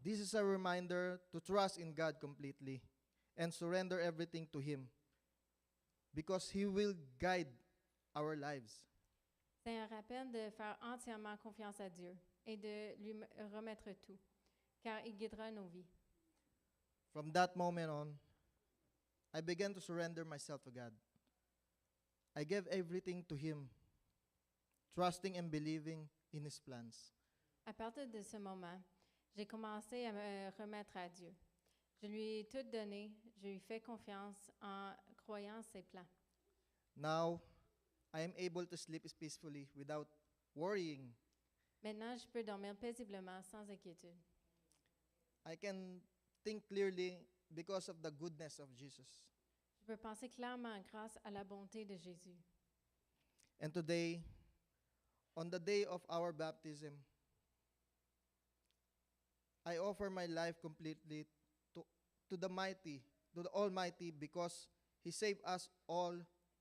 This is a reminder to trust in God completely and surrender everything to Him, because He will guide our lives. C'est un rappel de faire entièrement confiance à Dieu et de lui remettre tout, car il guidera nos vies. From that moment on, I began to surrender myself to God. I gave everything to Him, trusting and believing in His plans. À partir de ce moment, j'ai commencé à me remettre à Dieu. Je lui ai tout donné, je lui fais confiance en croyant ses plans. Now, I am able to sleep peacefully without worrying. Maintenant, je peux dormir paisiblement sans inquiétude. I can think clearly because of the goodness of Jesus. Je peux penser clairement grâce à la bonté de Jésus. And today, on the day of our baptism, I offer my life completely to the mighty, to the Almighty, because He saved us all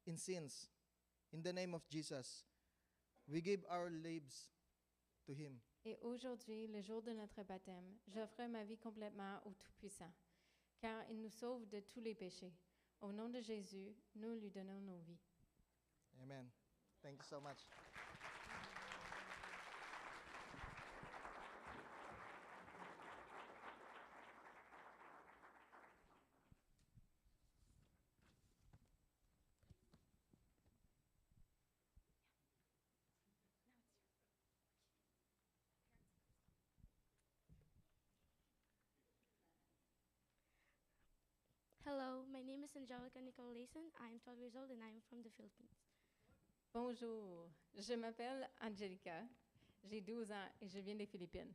in sins. In the name of Jesus, we give our lives to Him. Et aujourd'hui, le jour de notre baptême, j'offre ma vie complètement au Tout-Puissant, car il nous sauve de tous les péchés. Au nom de Jésus, nous lui donnons nos vies. Amen. Thank you so much. Hello, my name is Angelica Nicolason. I am 12 years old and I am from the Philippines. Bonjour, je m'appelle Angelica, j'ai 12 ans et je viens des Philippines.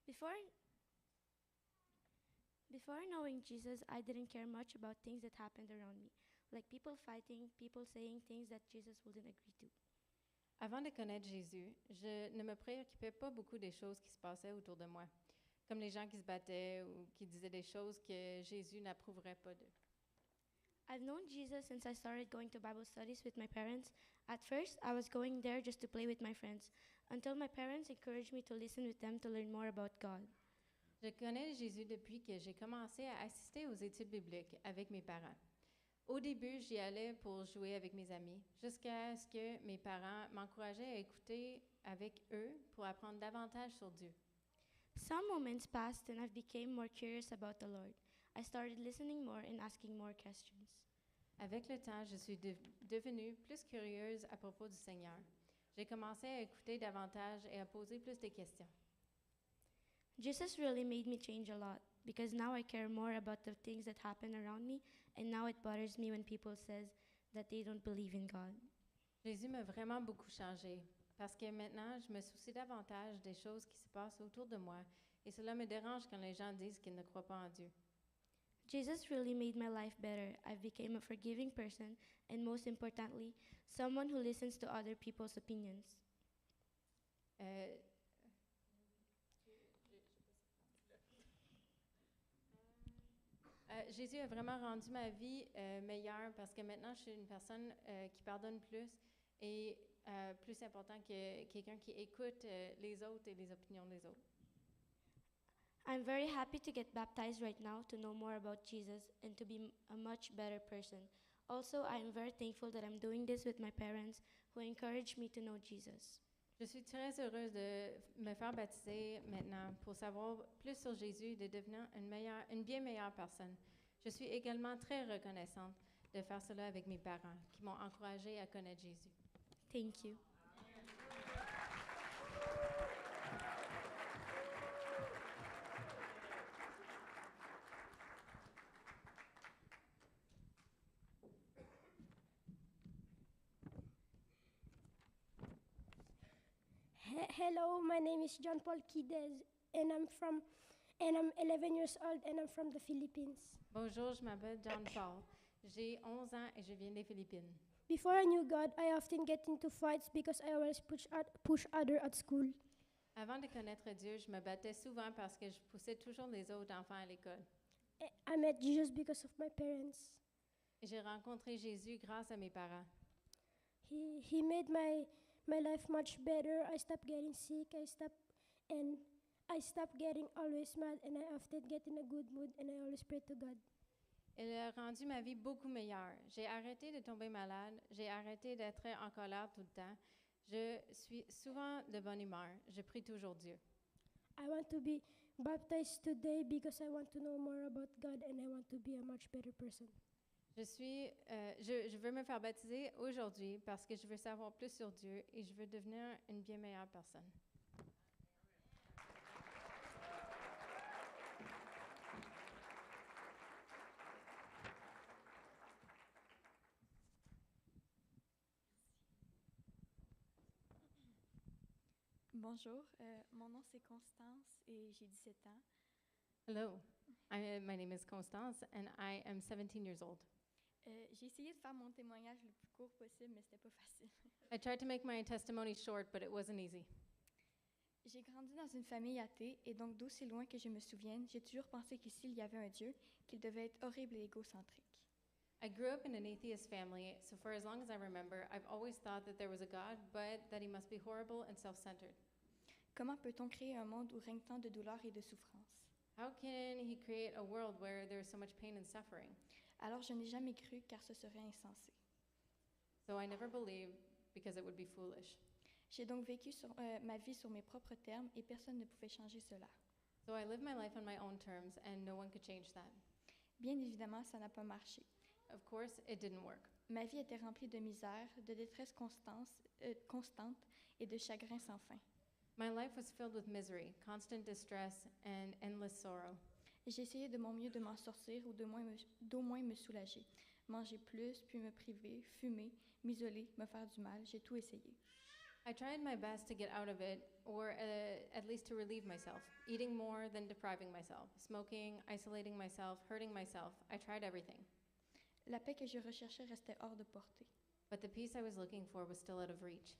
Before knowing Jesus, I didn't care much about things that happened around me, like people fighting, people saying things that Jesus wouldn't agree to. Avant de connaître Jésus, je ne me préoccupais pas beaucoup des choses qui se passaient autour de moi, comme les gens qui se battaient ou qui disaient des choses que Jésus n'approuverait pas d'eux. I've known Jesus since I started going to Bible studies with my parents. At first, I was going there just to play with my friends, until my parents encouraged me to listen with them to learn more about God. Je connais Jésus depuis que j'ai commencé à assister aux études bibliques avec mes parents. Au début, j'y allais pour jouer avec mes amis, jusqu'à ce que mes parents m'encourageaient à écouter avec eux pour apprendre davantage sur Dieu. Some moments passed and I became more curious about the Lord. I started listening more and asking more questions. Avec le temps, je suis devenue plus curieuse à propos du Seigneur. J'ai commencé à écouter davantage et à poser plus de questions. Jesus really made me change a lot because now I care more about the things that happen around me, and now it bothers me when people says that they don't believe in God. Jésus m'a vraiment beaucoup changé parce que maintenant, je me soucie davantage des choses qui se passent autour de moi et cela me dérange quand les gens disent qu'ils ne croient pas en Dieu. Jesus really made my life better. I became a forgiving person, and most importantly, someone who listens to other people's opinions. Jésus a vraiment rendu ma vie meilleure parce que maintenant, je suis une personne qui pardonne plus et plus important que quelqu'un qui écoute les autres et les opinions des autres. I'm very happy to get baptized right now to know more about Jesus and to be a much better person. Also, I am very thankful that I'm doing this with my parents who encouraged me to know Jesus. Je suis très heureuse de me faire baptiser maintenant pour savoir plus sur Jésus et de devenir une bien meilleure personne. Je suis également très reconnaissante de faire cela avec mes parents qui m'ont encouragée à connaître Jésus. Thank you. Hello, my name is John Paul Quidez, and I'm 11 years old, and I'm from the Philippines. Bonjour, je m'appelle John Paul. J'ai 11 ans et je viens des Philippines. Before I knew God, I often get into fights because I always push others at school. Avant de connaître Dieu, je me battais souvent parce que je poussais toujours les autres enfants à l'école. I met Jesus because of my parents. Et j'ai rencontré Jésus grâce à mes parents. He made my life much better. I stopped getting sick. I stopped getting always mad, and I often get in a good mood, and I always pray to God. Elle a rendu ma vie beaucoup meilleure. J'ai arrêté de tomber malade. J'ai arrêté d'être en colère tout le temps. Je suis souvent de bonne humeur. Je prie toujours Dieu. I want to be baptized today because I want to know more about God, and I want to be a much better person. Je veux me faire baptiser aujourd'hui parce que je veux savoir plus sur Dieu et je veux devenir une bien meilleure personne. Bonjour, mon nom c'est Constance et j'ai 17 ans. Hello, my name is Constance, and I am 17 years old. J'ai essayé de faire mon témoignage le plus court possible, mais c'était pas facile. I tried to make my testimony short, but it wasn't easy. J'ai grandi dans une famille athée, et donc d'aussi loin que je me souvienne, j'ai toujours pensé que s'il y avait un Dieu, qu'il devait être horrible et égocentrique. I grew up in an atheist family, so for as long as I remember, I've always thought that there was a God, but that he must be horrible and self-centered. Comment peut-on créer un monde où règne tant de douleur et de souffrance? How can he create a world where there is so much pain and suffering? Alors je n'ai jamais cru, car ce serait insensé. So I never believed because it would be foolish. J'ai donc vécu ma vie sur mes propres termes, et personne ne pouvait changer cela. So I lived my life on my own terms, and no one could change that. Bien évidemment, ça n'a pas marché. Of course, it didn't work. Ma vie était remplie de misère, de détresse constante et de chagrin sans fin. My life was filled with misery, constant distress, and endless sorrow. J'ai essayé de mon mieux de m'en sortir ou d'au moins me soulager. Manger plus, puis me priver, fumer, m'isoler, me faire du mal, j'ai tout essayé. I tried my best to get out of it, or at least to relieve myself, eating more than depriving myself, smoking, isolating myself, hurting myself. I tried everything. La paix que je recherchais restait hors de portée. But the peace I was looking for was still out of reach.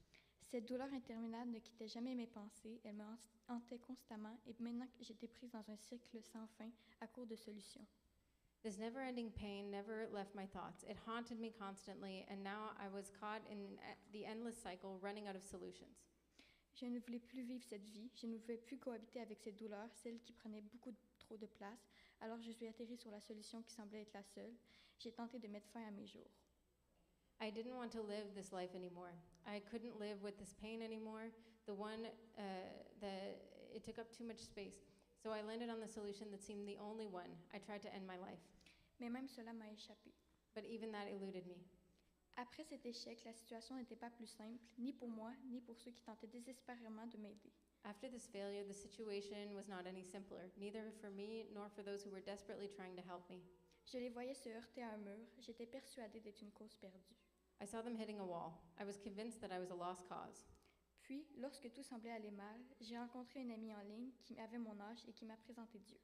Cette douleur interminable ne quittait jamais mes pensées, elle me hantait constamment, et maintenant que j'étais prise dans un cycle sans fin à court de solutions. This never-ending pain never left my thoughts. It haunted me constantly, and now I was caught in the endless cycle, running out of solutions. Je ne voulais plus vivre cette vie, je ne pouvais plus cohabiter avec cette douleur, celle qui prenait beaucoup trop de place, alors je suis atterrie sur la solution qui semblait être la seule. J'ai tenté de mettre fin à mes jours. I didn't want to live this life anymore. I couldn't live with this pain anymore. It took up too much space. So I landed on the solution that seemed the only one. I tried to end my life. Mais même cela m'a échappé. But even that eluded me. Après cet échec, la situation n'était pas plus simple, ni pour moi, ni pour ceux qui tentaient désespérément de m'aider. After this failure, the situation was not any simpler, neither for me nor for those who were desperately trying to help me. Je les voyais se heurter à un mur, j'étais persuadée d'être une cause perdue. I saw them hitting a wall. I was convinced that I was a lost cause. Puis, lorsque tout semblait aller mal, j'ai rencontré une amie en ligne qui avait mon âge et qui m'a présenté Dieu.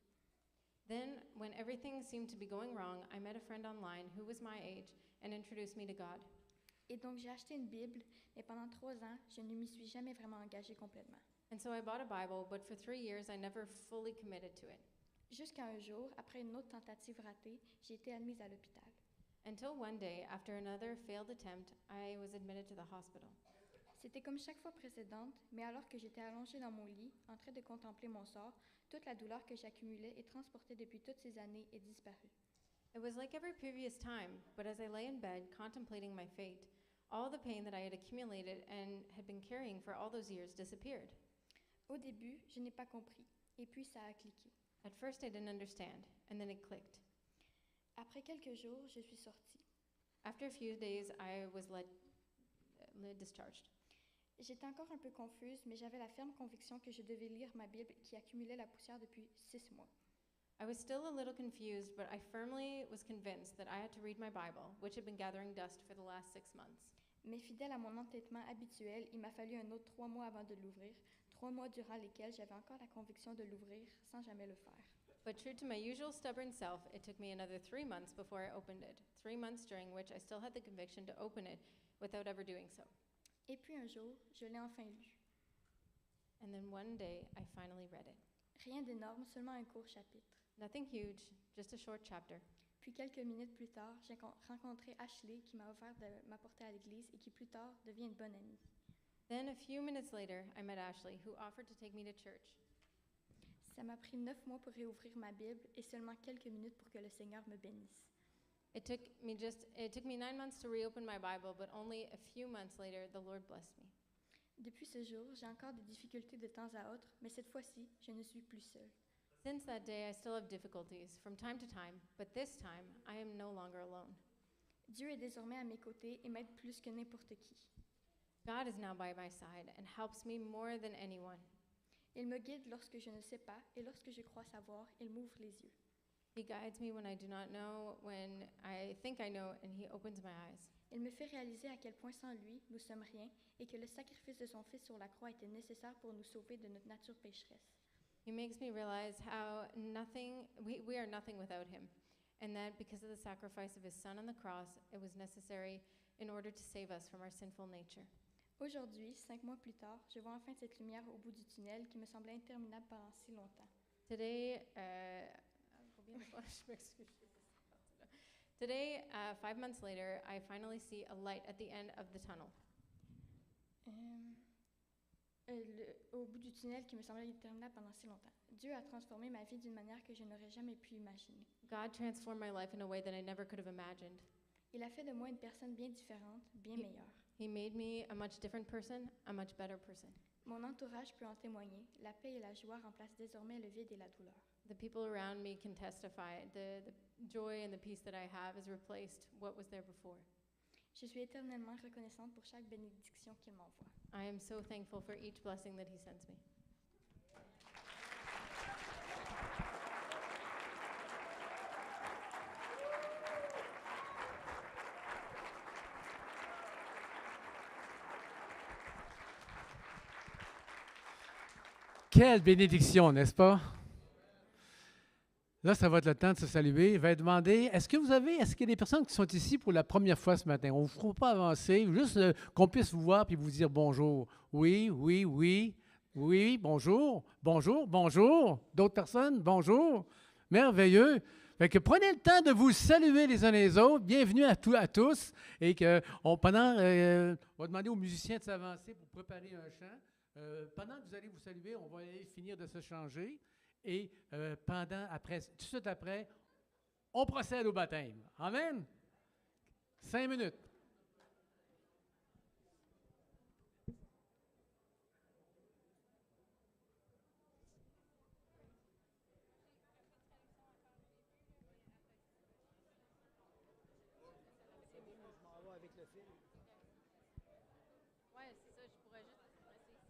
Then, when everything seemed to be going wrong, I met a friend online who was my age and introduced me to God. Et donc j'ai acheté une Bible, mais pendant 3 ans, je ne m'y suis jamais vraiment engagée complètement. And so I bought a Bible, but for 3 years I never fully committed to it. Jusqu'à un jour, après une autre tentative ratée, j'ai été admise à l'hôpital. Until one day, after another failed attempt, I was admitted to the hospital. C'était comme chaque fois précédente, mais alors que j'étais allongée dans mon lit, en train de contempler mon sort, toute la douleur que j'accumulais et transportais depuis toutes ces années est disparue. It was like every previous time, but as I lay in bed contemplating my fate, all the pain that I had accumulated and had been carrying for all those years disappeared. Au début, je n'ai pas compris, et puis ça a cliqué. At first I didn't understand, and then it clicked. Après quelques jours, je suis sortie. After a few days, I was discharged. J'étais encore un peu confuse, mais j'avais la ferme conviction que je devais lire ma Bible qui accumulait la poussière depuis 6 mois. I was still a little confused, but I firmly was convinced that I had to read my Bible, which had been gathering dust for the last 6 months. Mais fidèle à mon entêtement habituel, il m'a fallu un autre 3 mois avant de l'ouvrir, 3 mois durant lesquels j'avais encore la conviction de l'ouvrir sans jamais le faire. But true to my usual stubborn self, it took me another 3 months before I opened it. 3 months during which I still had the conviction to open it without ever doing so. Et puis un jour, je l'ai enfin lu. And then one day, I finally read it. Rien d'énorme, seulement un court chapitre. Nothing huge, just a short chapter. Puis quelques minutes plus tard, j'ai rencontré Ashley qui m'a offert de m'apporter à l'église et qui plus tard devient une bonne amie. Then a few minutes later, I met Ashley, who offered to take me to church. Ça m'a pris 9 mois pour réouvrir ma Bible et seulement quelques minutes pour que le Seigneur me bénisse. It took me 9 months to reopen my Bible, but only a few months later, the Lord blessed me. Depuis ce jour, j'ai encore des difficultés de temps à autre, mais cette fois-ci, je ne suis plus seule. Since that day, I still have difficulties from time to time, but this time, I am no longer alone. Dieu est désormais à mes côtés et m'aide plus que n'importe qui. God is now by my side and helps me more than anyone. Il me guide lorsque je ne sais pas et lorsque je crois savoir, il m'ouvre les yeux. He guides me when I do not know, when I think I know, and he opens my eyes. Il me fait réaliser à quel point sans lui, nous sommes rien et que le sacrifice de son Fils sur la croix était nécessaire pour nous sauver de notre nature pécheresse. He makes me realize how nothing nothing without him, and that because of the sacrifice of his son on the cross, it was necessary in order to save us from our sinful nature. Aujourd'hui, 5 mois plus tard, je vois enfin cette lumière au bout du tunnel qui me semblait interminable pendant si longtemps. Today, combien de fois? Je m'excuse. Today, 5 months later, I finally see a light at the end of the tunnel. Au bout du tunnel qui me semblait interminable pendant si longtemps. Dieu a transformé ma vie d'une manière que je n'aurais jamais pu imaginer. God transformed my life in a way that I never could have imagined. Il a fait de moi une personne bien différente, bien meilleure. He made me a much different person, a much better person. Mon entourage peut en témoigner. La paix et la joie remplacent désormais le vide et la douleur. The people around me can testify. The joy and the peace that I have has replaced what was there before. Je suis éternellement reconnaissante pour chaque bénédiction qu'il m'envoie. I am so thankful for each blessing that he sends me. Quelle bénédiction, n'est-ce pas? Là, ça va être le temps de se saluer. Je vais demander, est-ce qu'il y a des personnes qui sont ici pour la première fois ce matin? On ne vous fera pas avancer, juste qu'on puisse vous voir et vous dire bonjour. Oui, oui, oui, oui, bonjour, bonjour, bonjour. D'autres personnes, bonjour. Merveilleux. Fait que prenez le temps de vous saluer les uns les autres. Bienvenue à tous. Et que on va demander aux musiciens de s'avancer pour préparer un chant. Pendant que vous allez vous saluer, on va aller finir de se changer. Et tout de suite après, on procède au baptême. Amen? 5 minutes. Ouais, c'est ça, je pourrais juste rester ici.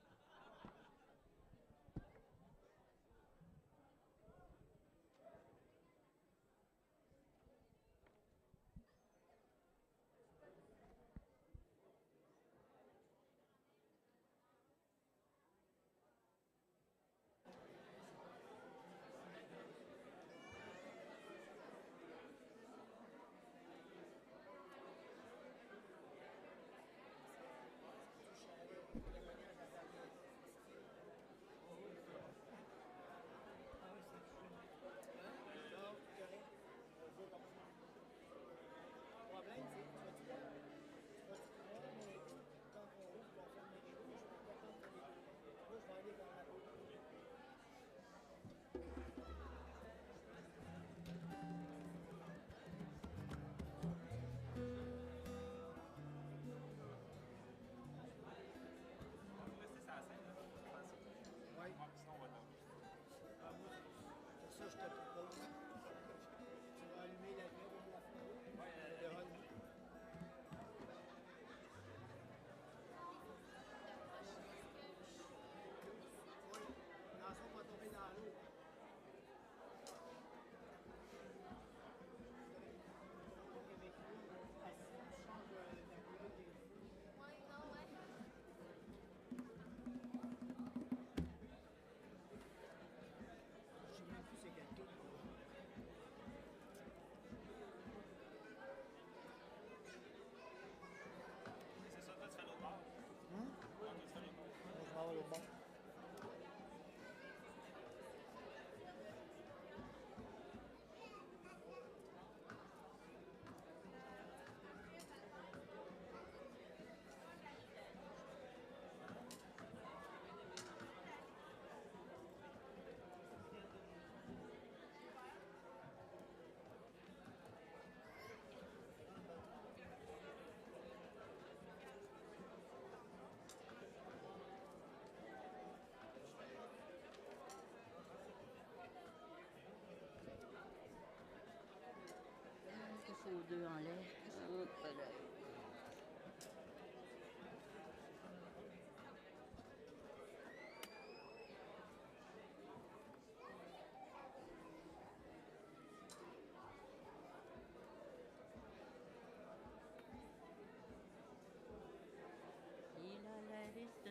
Faut 2 en l'air. Hop là. Il a la liste.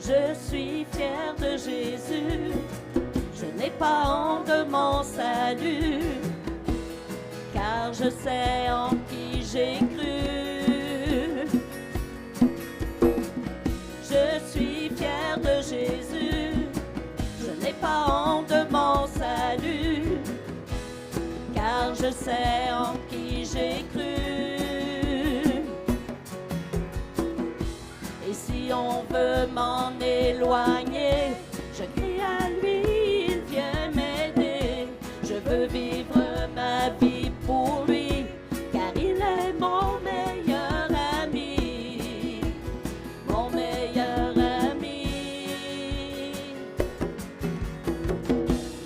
Je suis fière de Jésus, je n'ai pas honte de mon salut, car je sais en qui j'ai cru. Je suis fière de Jésus, je n'ai pas honte de mon salut, car je sais en qui j'ai cru. Et si on veut m'en éloigner, je crie à lui, il vient m'aider. Je veux vivre ma vie pour lui, car il est mon meilleur ami, mon meilleur ami.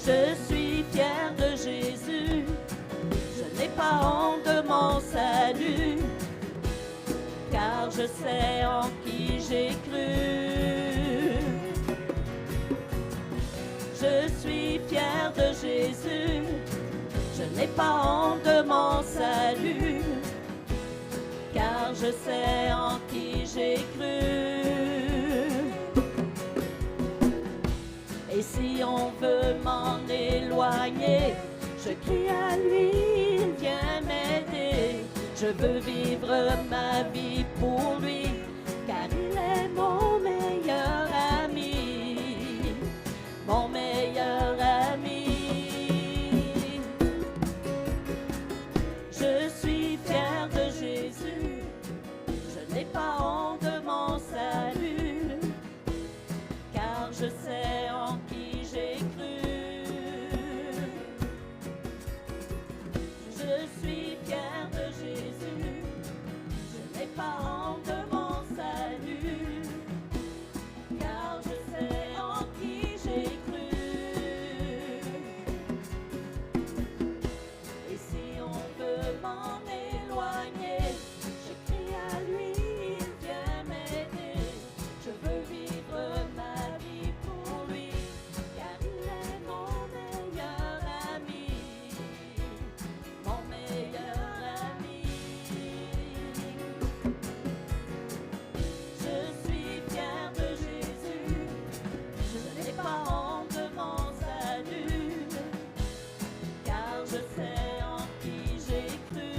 Je suis fière de Jésus, je n'ai pas honte de mon salut, car je sais en qui j'ai cru. Je suis fière de Jésus, je n'ai pas honte de mon salut, car je sais en qui j'ai cru. Et si on veut m'en éloigner, je crie à lui, il vient m'aider. Je veux vivre ma vie pour lui, car il est mon meilleur ami, mon meilleur ami. Je suis fière de Jésus, je n'ai pas honte de mon salut, car je sais en qui j'ai cru. Je suis fière de Jésus, je n'ai pas honte de mon salut, car je sais en qui j'ai cru. Et si on veut m'en éloigner, je crie à lui, il vient m'aider. Je veux vivre ma vie pour lui, car il est mon meilleur ami, mon meilleur ami. Je suis fière de Jésus, je n'ai pas honte de mon salut, car je sais en qui j'ai cru.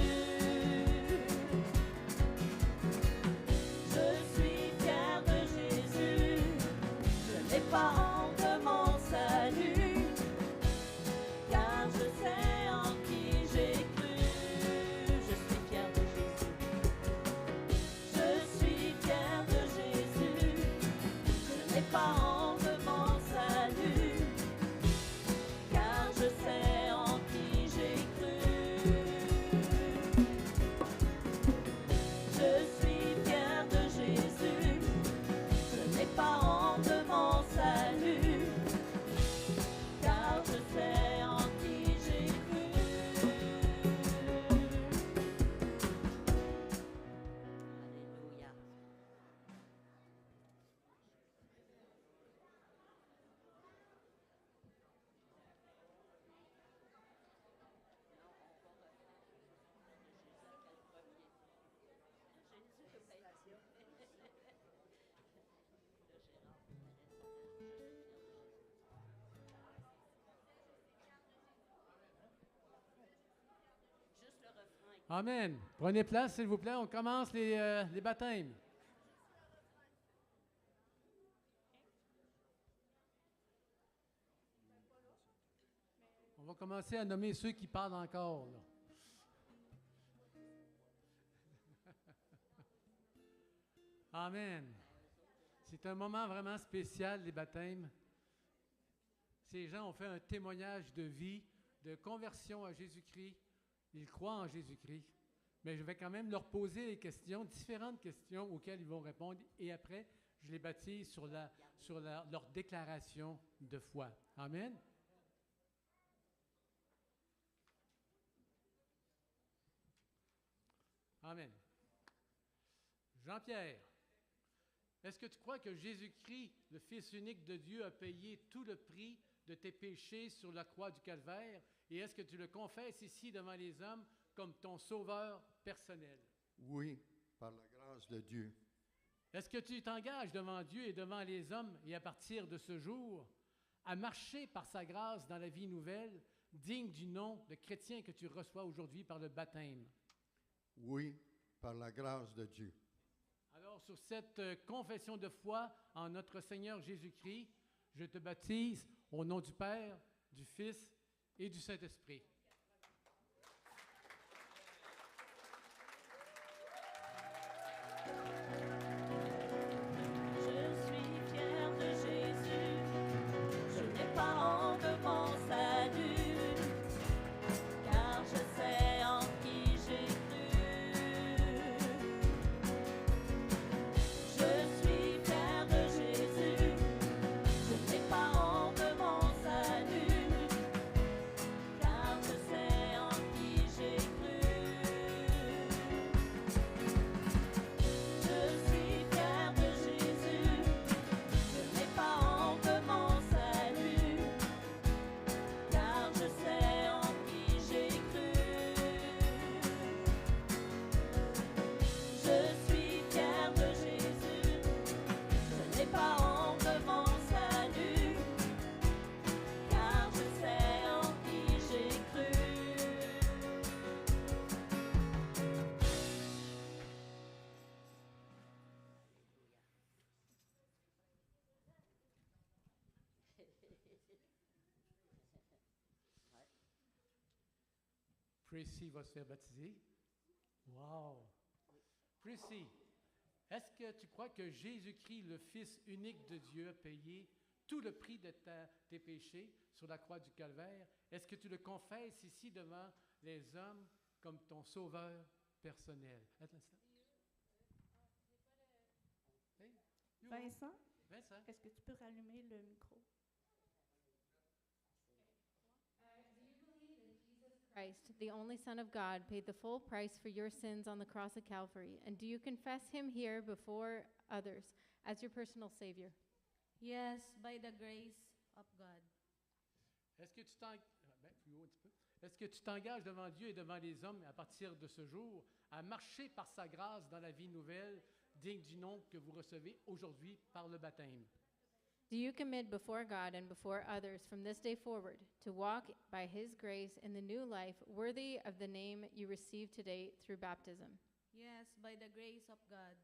Je suis fière de Jésus, je n'ai pas honte de mon salut, car je sais en qui j'ai cru. Je suis fière de Jésus, je suis fière de Jésus, je n'ai pas honte de mon salut, car je sais en qui j'ai cru. Je suis fière de Jésus, je n'ai pas honte de mon salut, car je sais en qui j'ai cru. Alléluia. Amen. Prenez place, s'il vous plaît. On commence les baptêmes. On va commencer à nommer ceux qui parlent encore, là. Amen. C'est un moment vraiment spécial, les baptêmes. Ces gens ont fait un témoignage de vie, de conversion à Jésus-Christ. Ils croient en Jésus-Christ. Mais je vais quand même leur poser des questions, différentes questions auxquelles ils vont répondre. Et après, je les baptise sur leur déclaration de foi. Amen. Amen. Jean-Pierre, est-ce que tu crois que Jésus-Christ, le Fils unique de Dieu, a payé tout le prix de tes péchés sur la croix du Calvaire? Et est-ce que tu le confesses ici devant les hommes comme ton sauveur personnel? Oui, par la grâce de Dieu. Est-ce que tu t'engages devant Dieu et devant les hommes et à partir de ce jour, à marcher par sa grâce dans la vie nouvelle, digne du nom de chrétien que tu reçois aujourd'hui par le baptême? Oui, par la grâce de Dieu. Alors, sur cette confession de foi en notre Seigneur Jésus-Christ, je te baptise au nom du Père, du Fils et du Saint-Esprit. Je suis fier de Jésus, je n'ai pas honte de mon salut, car je sais en qui j'ai cru. Je suis fier de Jésus, je n'ai pas honte de mon salut, car je sais en qui j'ai cru. Je suis fier de Jésus, je n'ai pas honte de mon salut, car je sais en qui j'ai cru. Je suis fier de Jésus, je n'ai pas honte de mon salut, car je sais en qui j'ai cru. Prissy va se faire baptiser. Wow! Prissy, est-ce que tu crois que Jésus-Christ, le Fils unique de Dieu, a payé tout le prix de tes péchés sur la croix du Calvaire? Est-ce que tu le confesses ici devant les hommes comme ton sauveur personnel? Attends un instant. Hey, you. Vincent, Vincent? est-ce que tu peux rallumer le micro? Christ, the only Son of God, paid the full price for your sins on the cross of Calvary. And do you confess him here before others as your personal Savior? Yes, by the grace of God. Est-ce que Est-ce que tu t'engages devant Dieu et devant les hommes à partir de ce jour à marcher par sa grâce dans la vie nouvelle, digne du nom que vous recevez aujourd'hui par le baptême? Do you commit before God and before others from this day forward to walk by his grace in the new life worthy of the name you receive today through baptism? Yes, by the grace of God.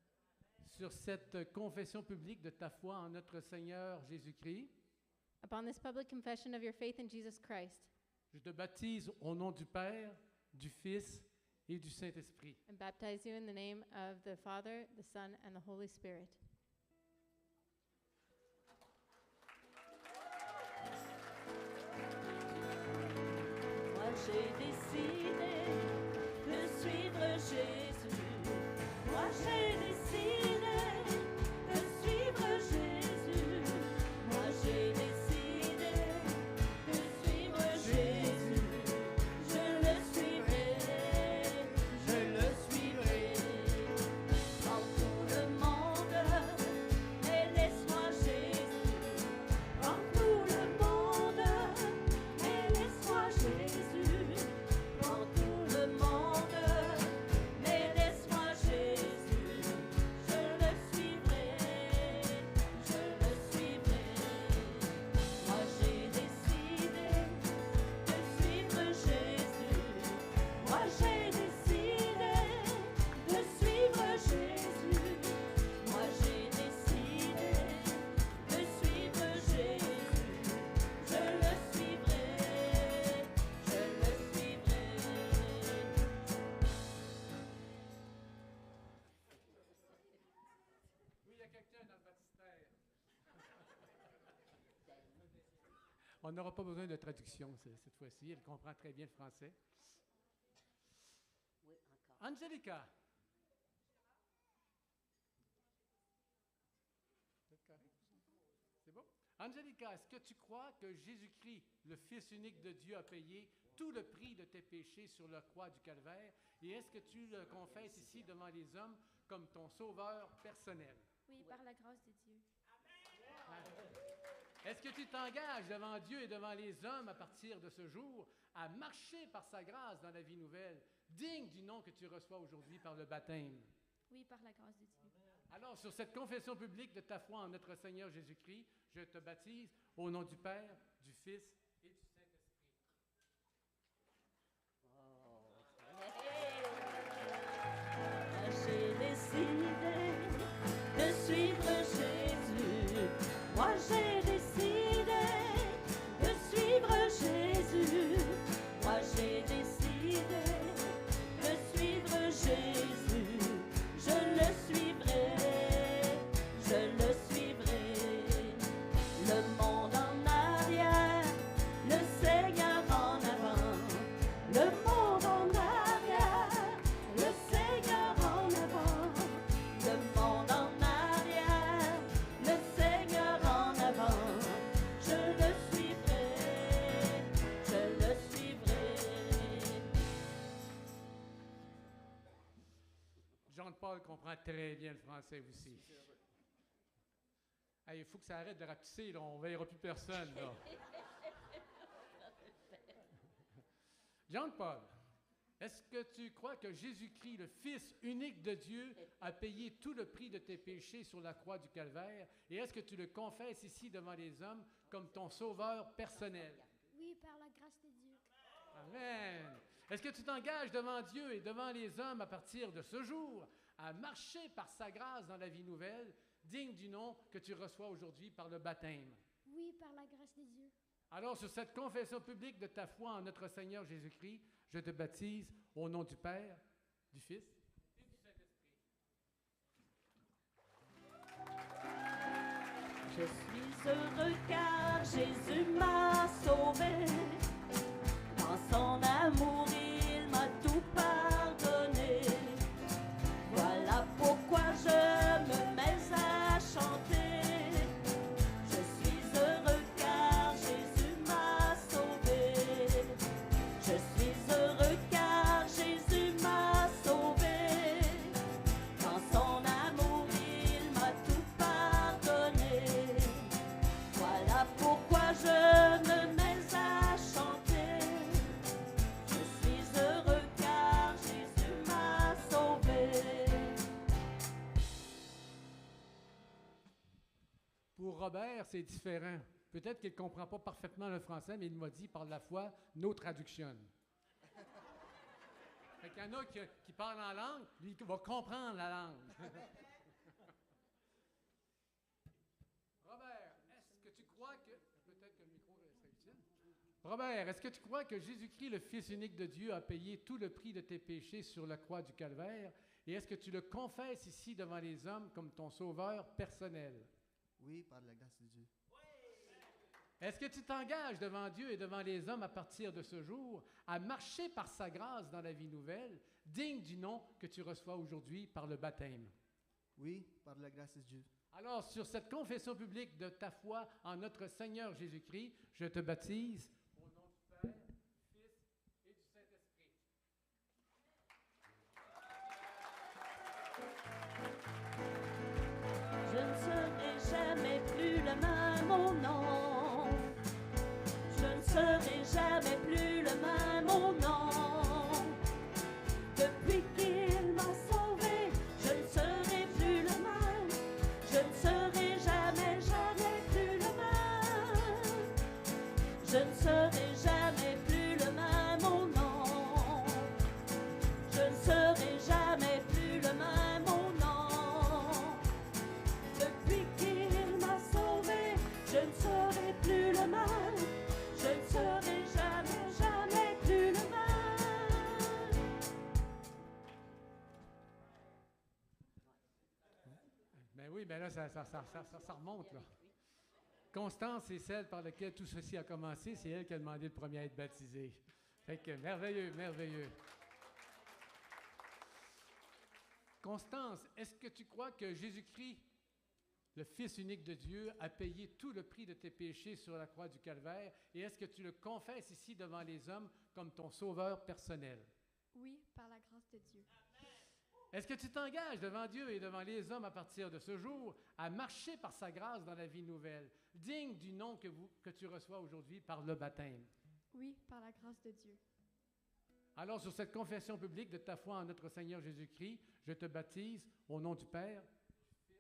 Sur cette confession publique de ta foi en notre Seigneur Jésus-Christ, Upon this public confession of your faith in Jesus Christ, je te baptise au nom du Père, du Fils et du Saint-Esprit. and baptize you in the name of the Father, the Son, and the Holy Spirit. Moi j'ai décidé de suivre Jésus. Moi j'ai décidé de suivre Jésus. Moi j'ai décidé de suivre Jésus. Je le suivrai, je le suivrai. Dans tout le monde, et laisse-moi Jésus. Dans tout le monde, et laisse-moi Jésus. Dans tout le monde, mais laisse-moi Jésus. Je le suivrai, je le suivrai. Moi j'ai décidé de suivre Jésus. Moi j'ai décidé de suivre Jésus. Moi j'ai décidé de suivre Jésus. Je le suivrai, je le suivrai. Oui, il y a quelqu'un dans le baptistère. On n'aura pas besoin de traduction cette fois-ci. Elle comprend très bien le français. Oui, encore. Angelica. C'est bon? Angelica, est-ce que tu crois que Jésus-Christ, le Fils unique de Dieu, a payé tout le prix de tes péchés sur la croix du Calvaire? Et est-ce que tu le confesses ici devant les hommes comme ton sauveur personnel? Oui, par la grâce de Dieu. Est-ce que tu t'engages devant Dieu et devant les hommes à partir de ce jour à marcher par sa grâce dans la vie nouvelle, digne du nom que tu reçois aujourd'hui par le baptême? Oui, par la grâce de Dieu. Alors, sur cette confession publique de ta foi en notre Seigneur Jésus-Christ, je te baptise au nom du Père, du Fils et du Saint-Esprit. J'ai décidé de suivre Jésus. Moi j'ai décidé de suivre Jésus. Moi j'ai décidé de suivre Jésus. Je le suivrai, je le suivrai. Le monde en arrière, le Seigneur en avant. Le monde en arrière, le Seigneur en avant. Le monde en arrière, le Seigneur en avant. Je le suivrai, je le suivrai. Jean-Paul comprend très bien le français aussi. Hey, il faut que ça arrête de rapetisser, là. On ne verra plus personne. Là. Jean-Paul, est-ce que tu crois que Jésus-Christ, le Fils unique de Dieu, a payé tout le prix de tes péchés sur la croix du Calvaire? Et est-ce que tu le confesses ici devant les hommes comme ton sauveur personnel? Oui, par la grâce de Dieu. Amen. Est-ce que tu t'engages devant Dieu et devant les hommes à partir de ce jour à marcher par sa grâce dans la vie nouvelle, digne du nom que tu reçois aujourd'hui par le baptême? Oui, par la grâce de Dieu. Alors, sur cette confession publique de ta foi en notre Seigneur Jésus-Christ, je te baptise au nom du Père, du Fils et du Saint-Esprit. Je suis heureux car Jésus m'a sauvé. Dans son amour, il m'a tout pardonné. Voilà pourquoi je me mets à chanter. Je suis heureux car Jésus m'a sauvé. Je suis heureux car Jésus m'a sauvé. Dans son amour, il m'a tout pardonné. Voilà pourquoi je me mets à chanter. Je suis heureux car Jésus m'a sauvé. Pour Robert, c'est différent. Peut-être qu'il ne comprend pas parfaitement le français, mais il m'a dit par la foi, nos traductions. Fait qu'il y en a qui parlent en langue, lui il va comprendre la langue. Robert, est-ce que tu crois que... Peut-être que le micro serait utile. Robert, est-ce que tu crois que Jésus-Christ, le Fils unique de Dieu, a payé tout le prix de tes péchés sur la croix du Calvaire? Et est-ce que tu le confesses ici devant les hommes comme ton sauveur personnel? Oui, par la grâce de Dieu. Est-ce que tu t'engages devant Dieu et devant les hommes à partir de ce jour à marcher par sa grâce dans la vie nouvelle, digne du nom que tu reçois aujourd'hui par le baptême? Oui, par la grâce de Dieu. Alors, sur cette confession publique de ta foi en notre Seigneur Jésus-Christ, je te baptise au nom du Père, du Fils et du Saint-Esprit. Je ne serai jamais plus le même, oh non. Je ne serai jamais plus le même, oh non. Depuis qu'il m'a sauvé, je ne serai plus le même. Je ne serai jamais, jamais plus le même. Je ne serai jamais plus le même, oh non. Je ne serai jamais plus le même, oh non. Depuis qu'il m'a sauvé, je ne serai plus le même. Je ne serai jamais, jamais plus le même. Ben oui, ben là, ça remonte, là. Constance, c'est celle par laquelle tout ceci a commencé. C'est elle qui a demandé le premier à être baptisée. Fait que merveilleux, merveilleux. Constance, est-ce que tu crois que Jésus-Christ, le Fils unique de Dieu, a payé tout le prix de tes péchés sur la croix du Calvaire? Et est-ce que tu le confesses ici devant les hommes comme ton sauveur personnel? Oui, par la grâce de Dieu. Est-ce que tu t'engages devant Dieu et devant les hommes à partir de ce jour à marcher par sa grâce dans la vie nouvelle, digne du nom que tu reçois aujourd'hui par le baptême? Oui, par la grâce de Dieu. Alors, sur cette confession publique de ta foi en notre Seigneur Jésus-Christ, je te baptise au nom du Père, du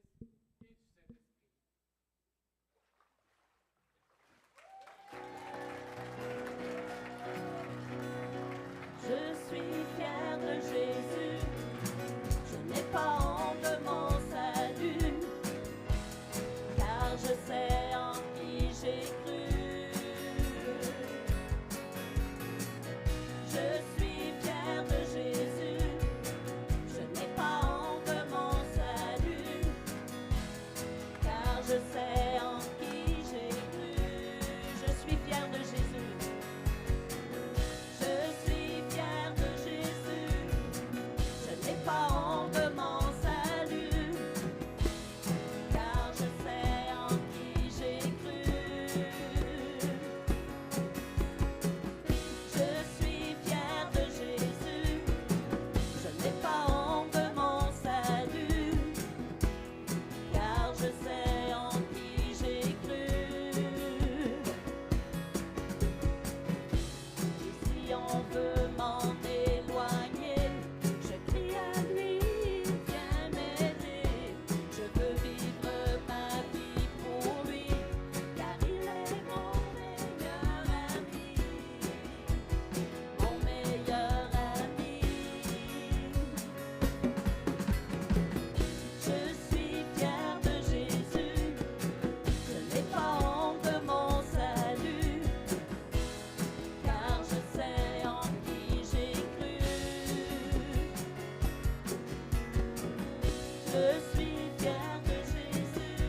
Je suis fière de Jésus,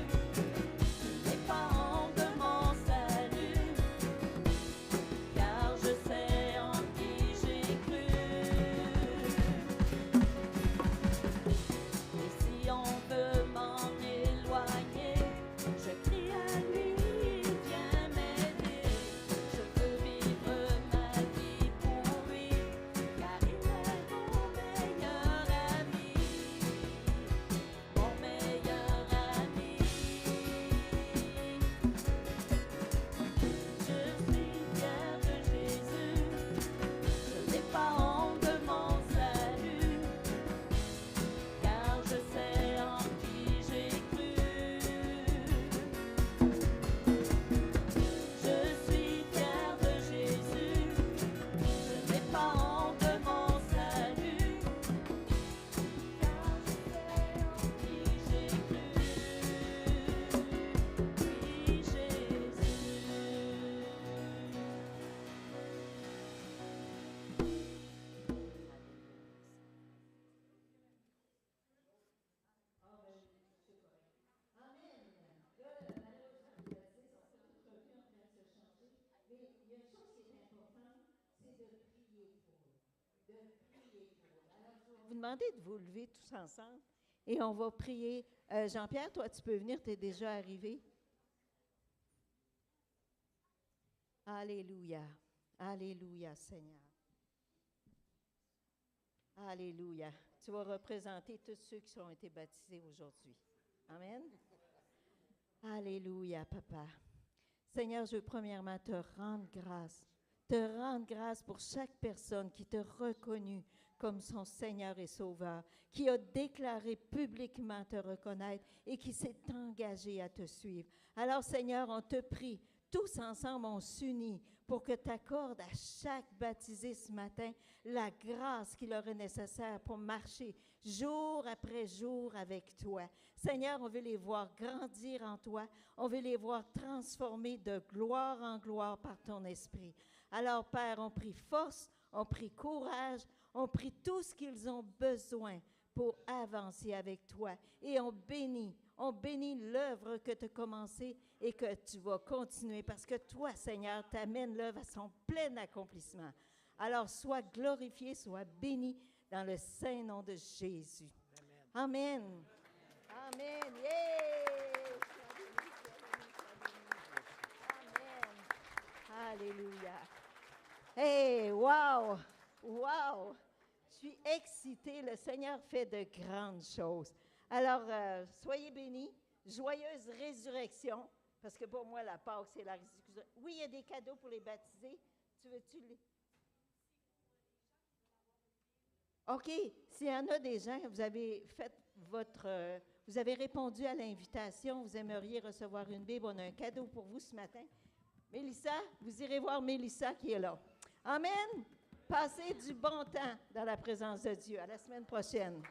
les parents de mon salut, car je sais en qui j'ai cru. Et si on veut m'en éloigner, je crie à lui, il vient m'aider. Je veux vivre ma vie pour lui, car il est mon meilleur ami. Mon meilleur ami. Je suis fière de Jésus, je n'ai pas honte de mon salut, car je sais en qui j'ai cru. Je suis fière de Jésus, je n'ai pas honte de mon salut, car je sais en qui j'ai cru. Oui, Jésus. Vous demandez de vous lever tous ensemble et on va prier. Jean-Pierre, toi, tu peux venir, tu es déjà arrivé. Alléluia. Alléluia, Seigneur. Alléluia. Tu vas représenter tous ceux qui ont été baptisés aujourd'hui. Amen. Alléluia, Papa. Seigneur, je veux premièrement te rendre grâce pour chaque personne qui t'a reconnu comme son Seigneur et Sauveur, qui a déclaré publiquement te reconnaître et qui s'est engagé à te suivre. Alors, Seigneur, on te prie, tous ensemble, on s'unit pour que tu accordes à chaque baptisé ce matin la grâce qui leur est nécessaire pour marcher jour après jour avec toi. Seigneur, on veut les voir grandir en toi. On veut les voir transformer de gloire en gloire par ton esprit. Alors, Père, on prie force, on prie courage, on prie tout ce qu'ils ont besoin pour avancer avec toi. Et on bénit l'œuvre que tu as commencée et que tu vas continuer parce que toi, Seigneur, t'amènes l'œuvre à son plein accomplissement. Alors, sois glorifié, sois béni dans le saint nom de Jésus. Amen. Amen. Yeah. Amen. Alléluia. Hey, wow! Wow! Je suis excitée. Le Seigneur fait de grandes choses. Alors, soyez bénis. Joyeuse résurrection. Parce que pour moi, la Pâque, c'est la résurrection. Oui, il y a des cadeaux pour les baptisés. Tu veux-tu les... OK. S'il y en a des gens, vous avez fait vous avez répondu à l'invitation, vous aimeriez recevoir une Bible, on a un cadeau pour vous ce matin. Mélissa, vous irez voir Mélissa qui est là. Amen. Passez du bon temps dans la présence de Dieu. À la semaine prochaine.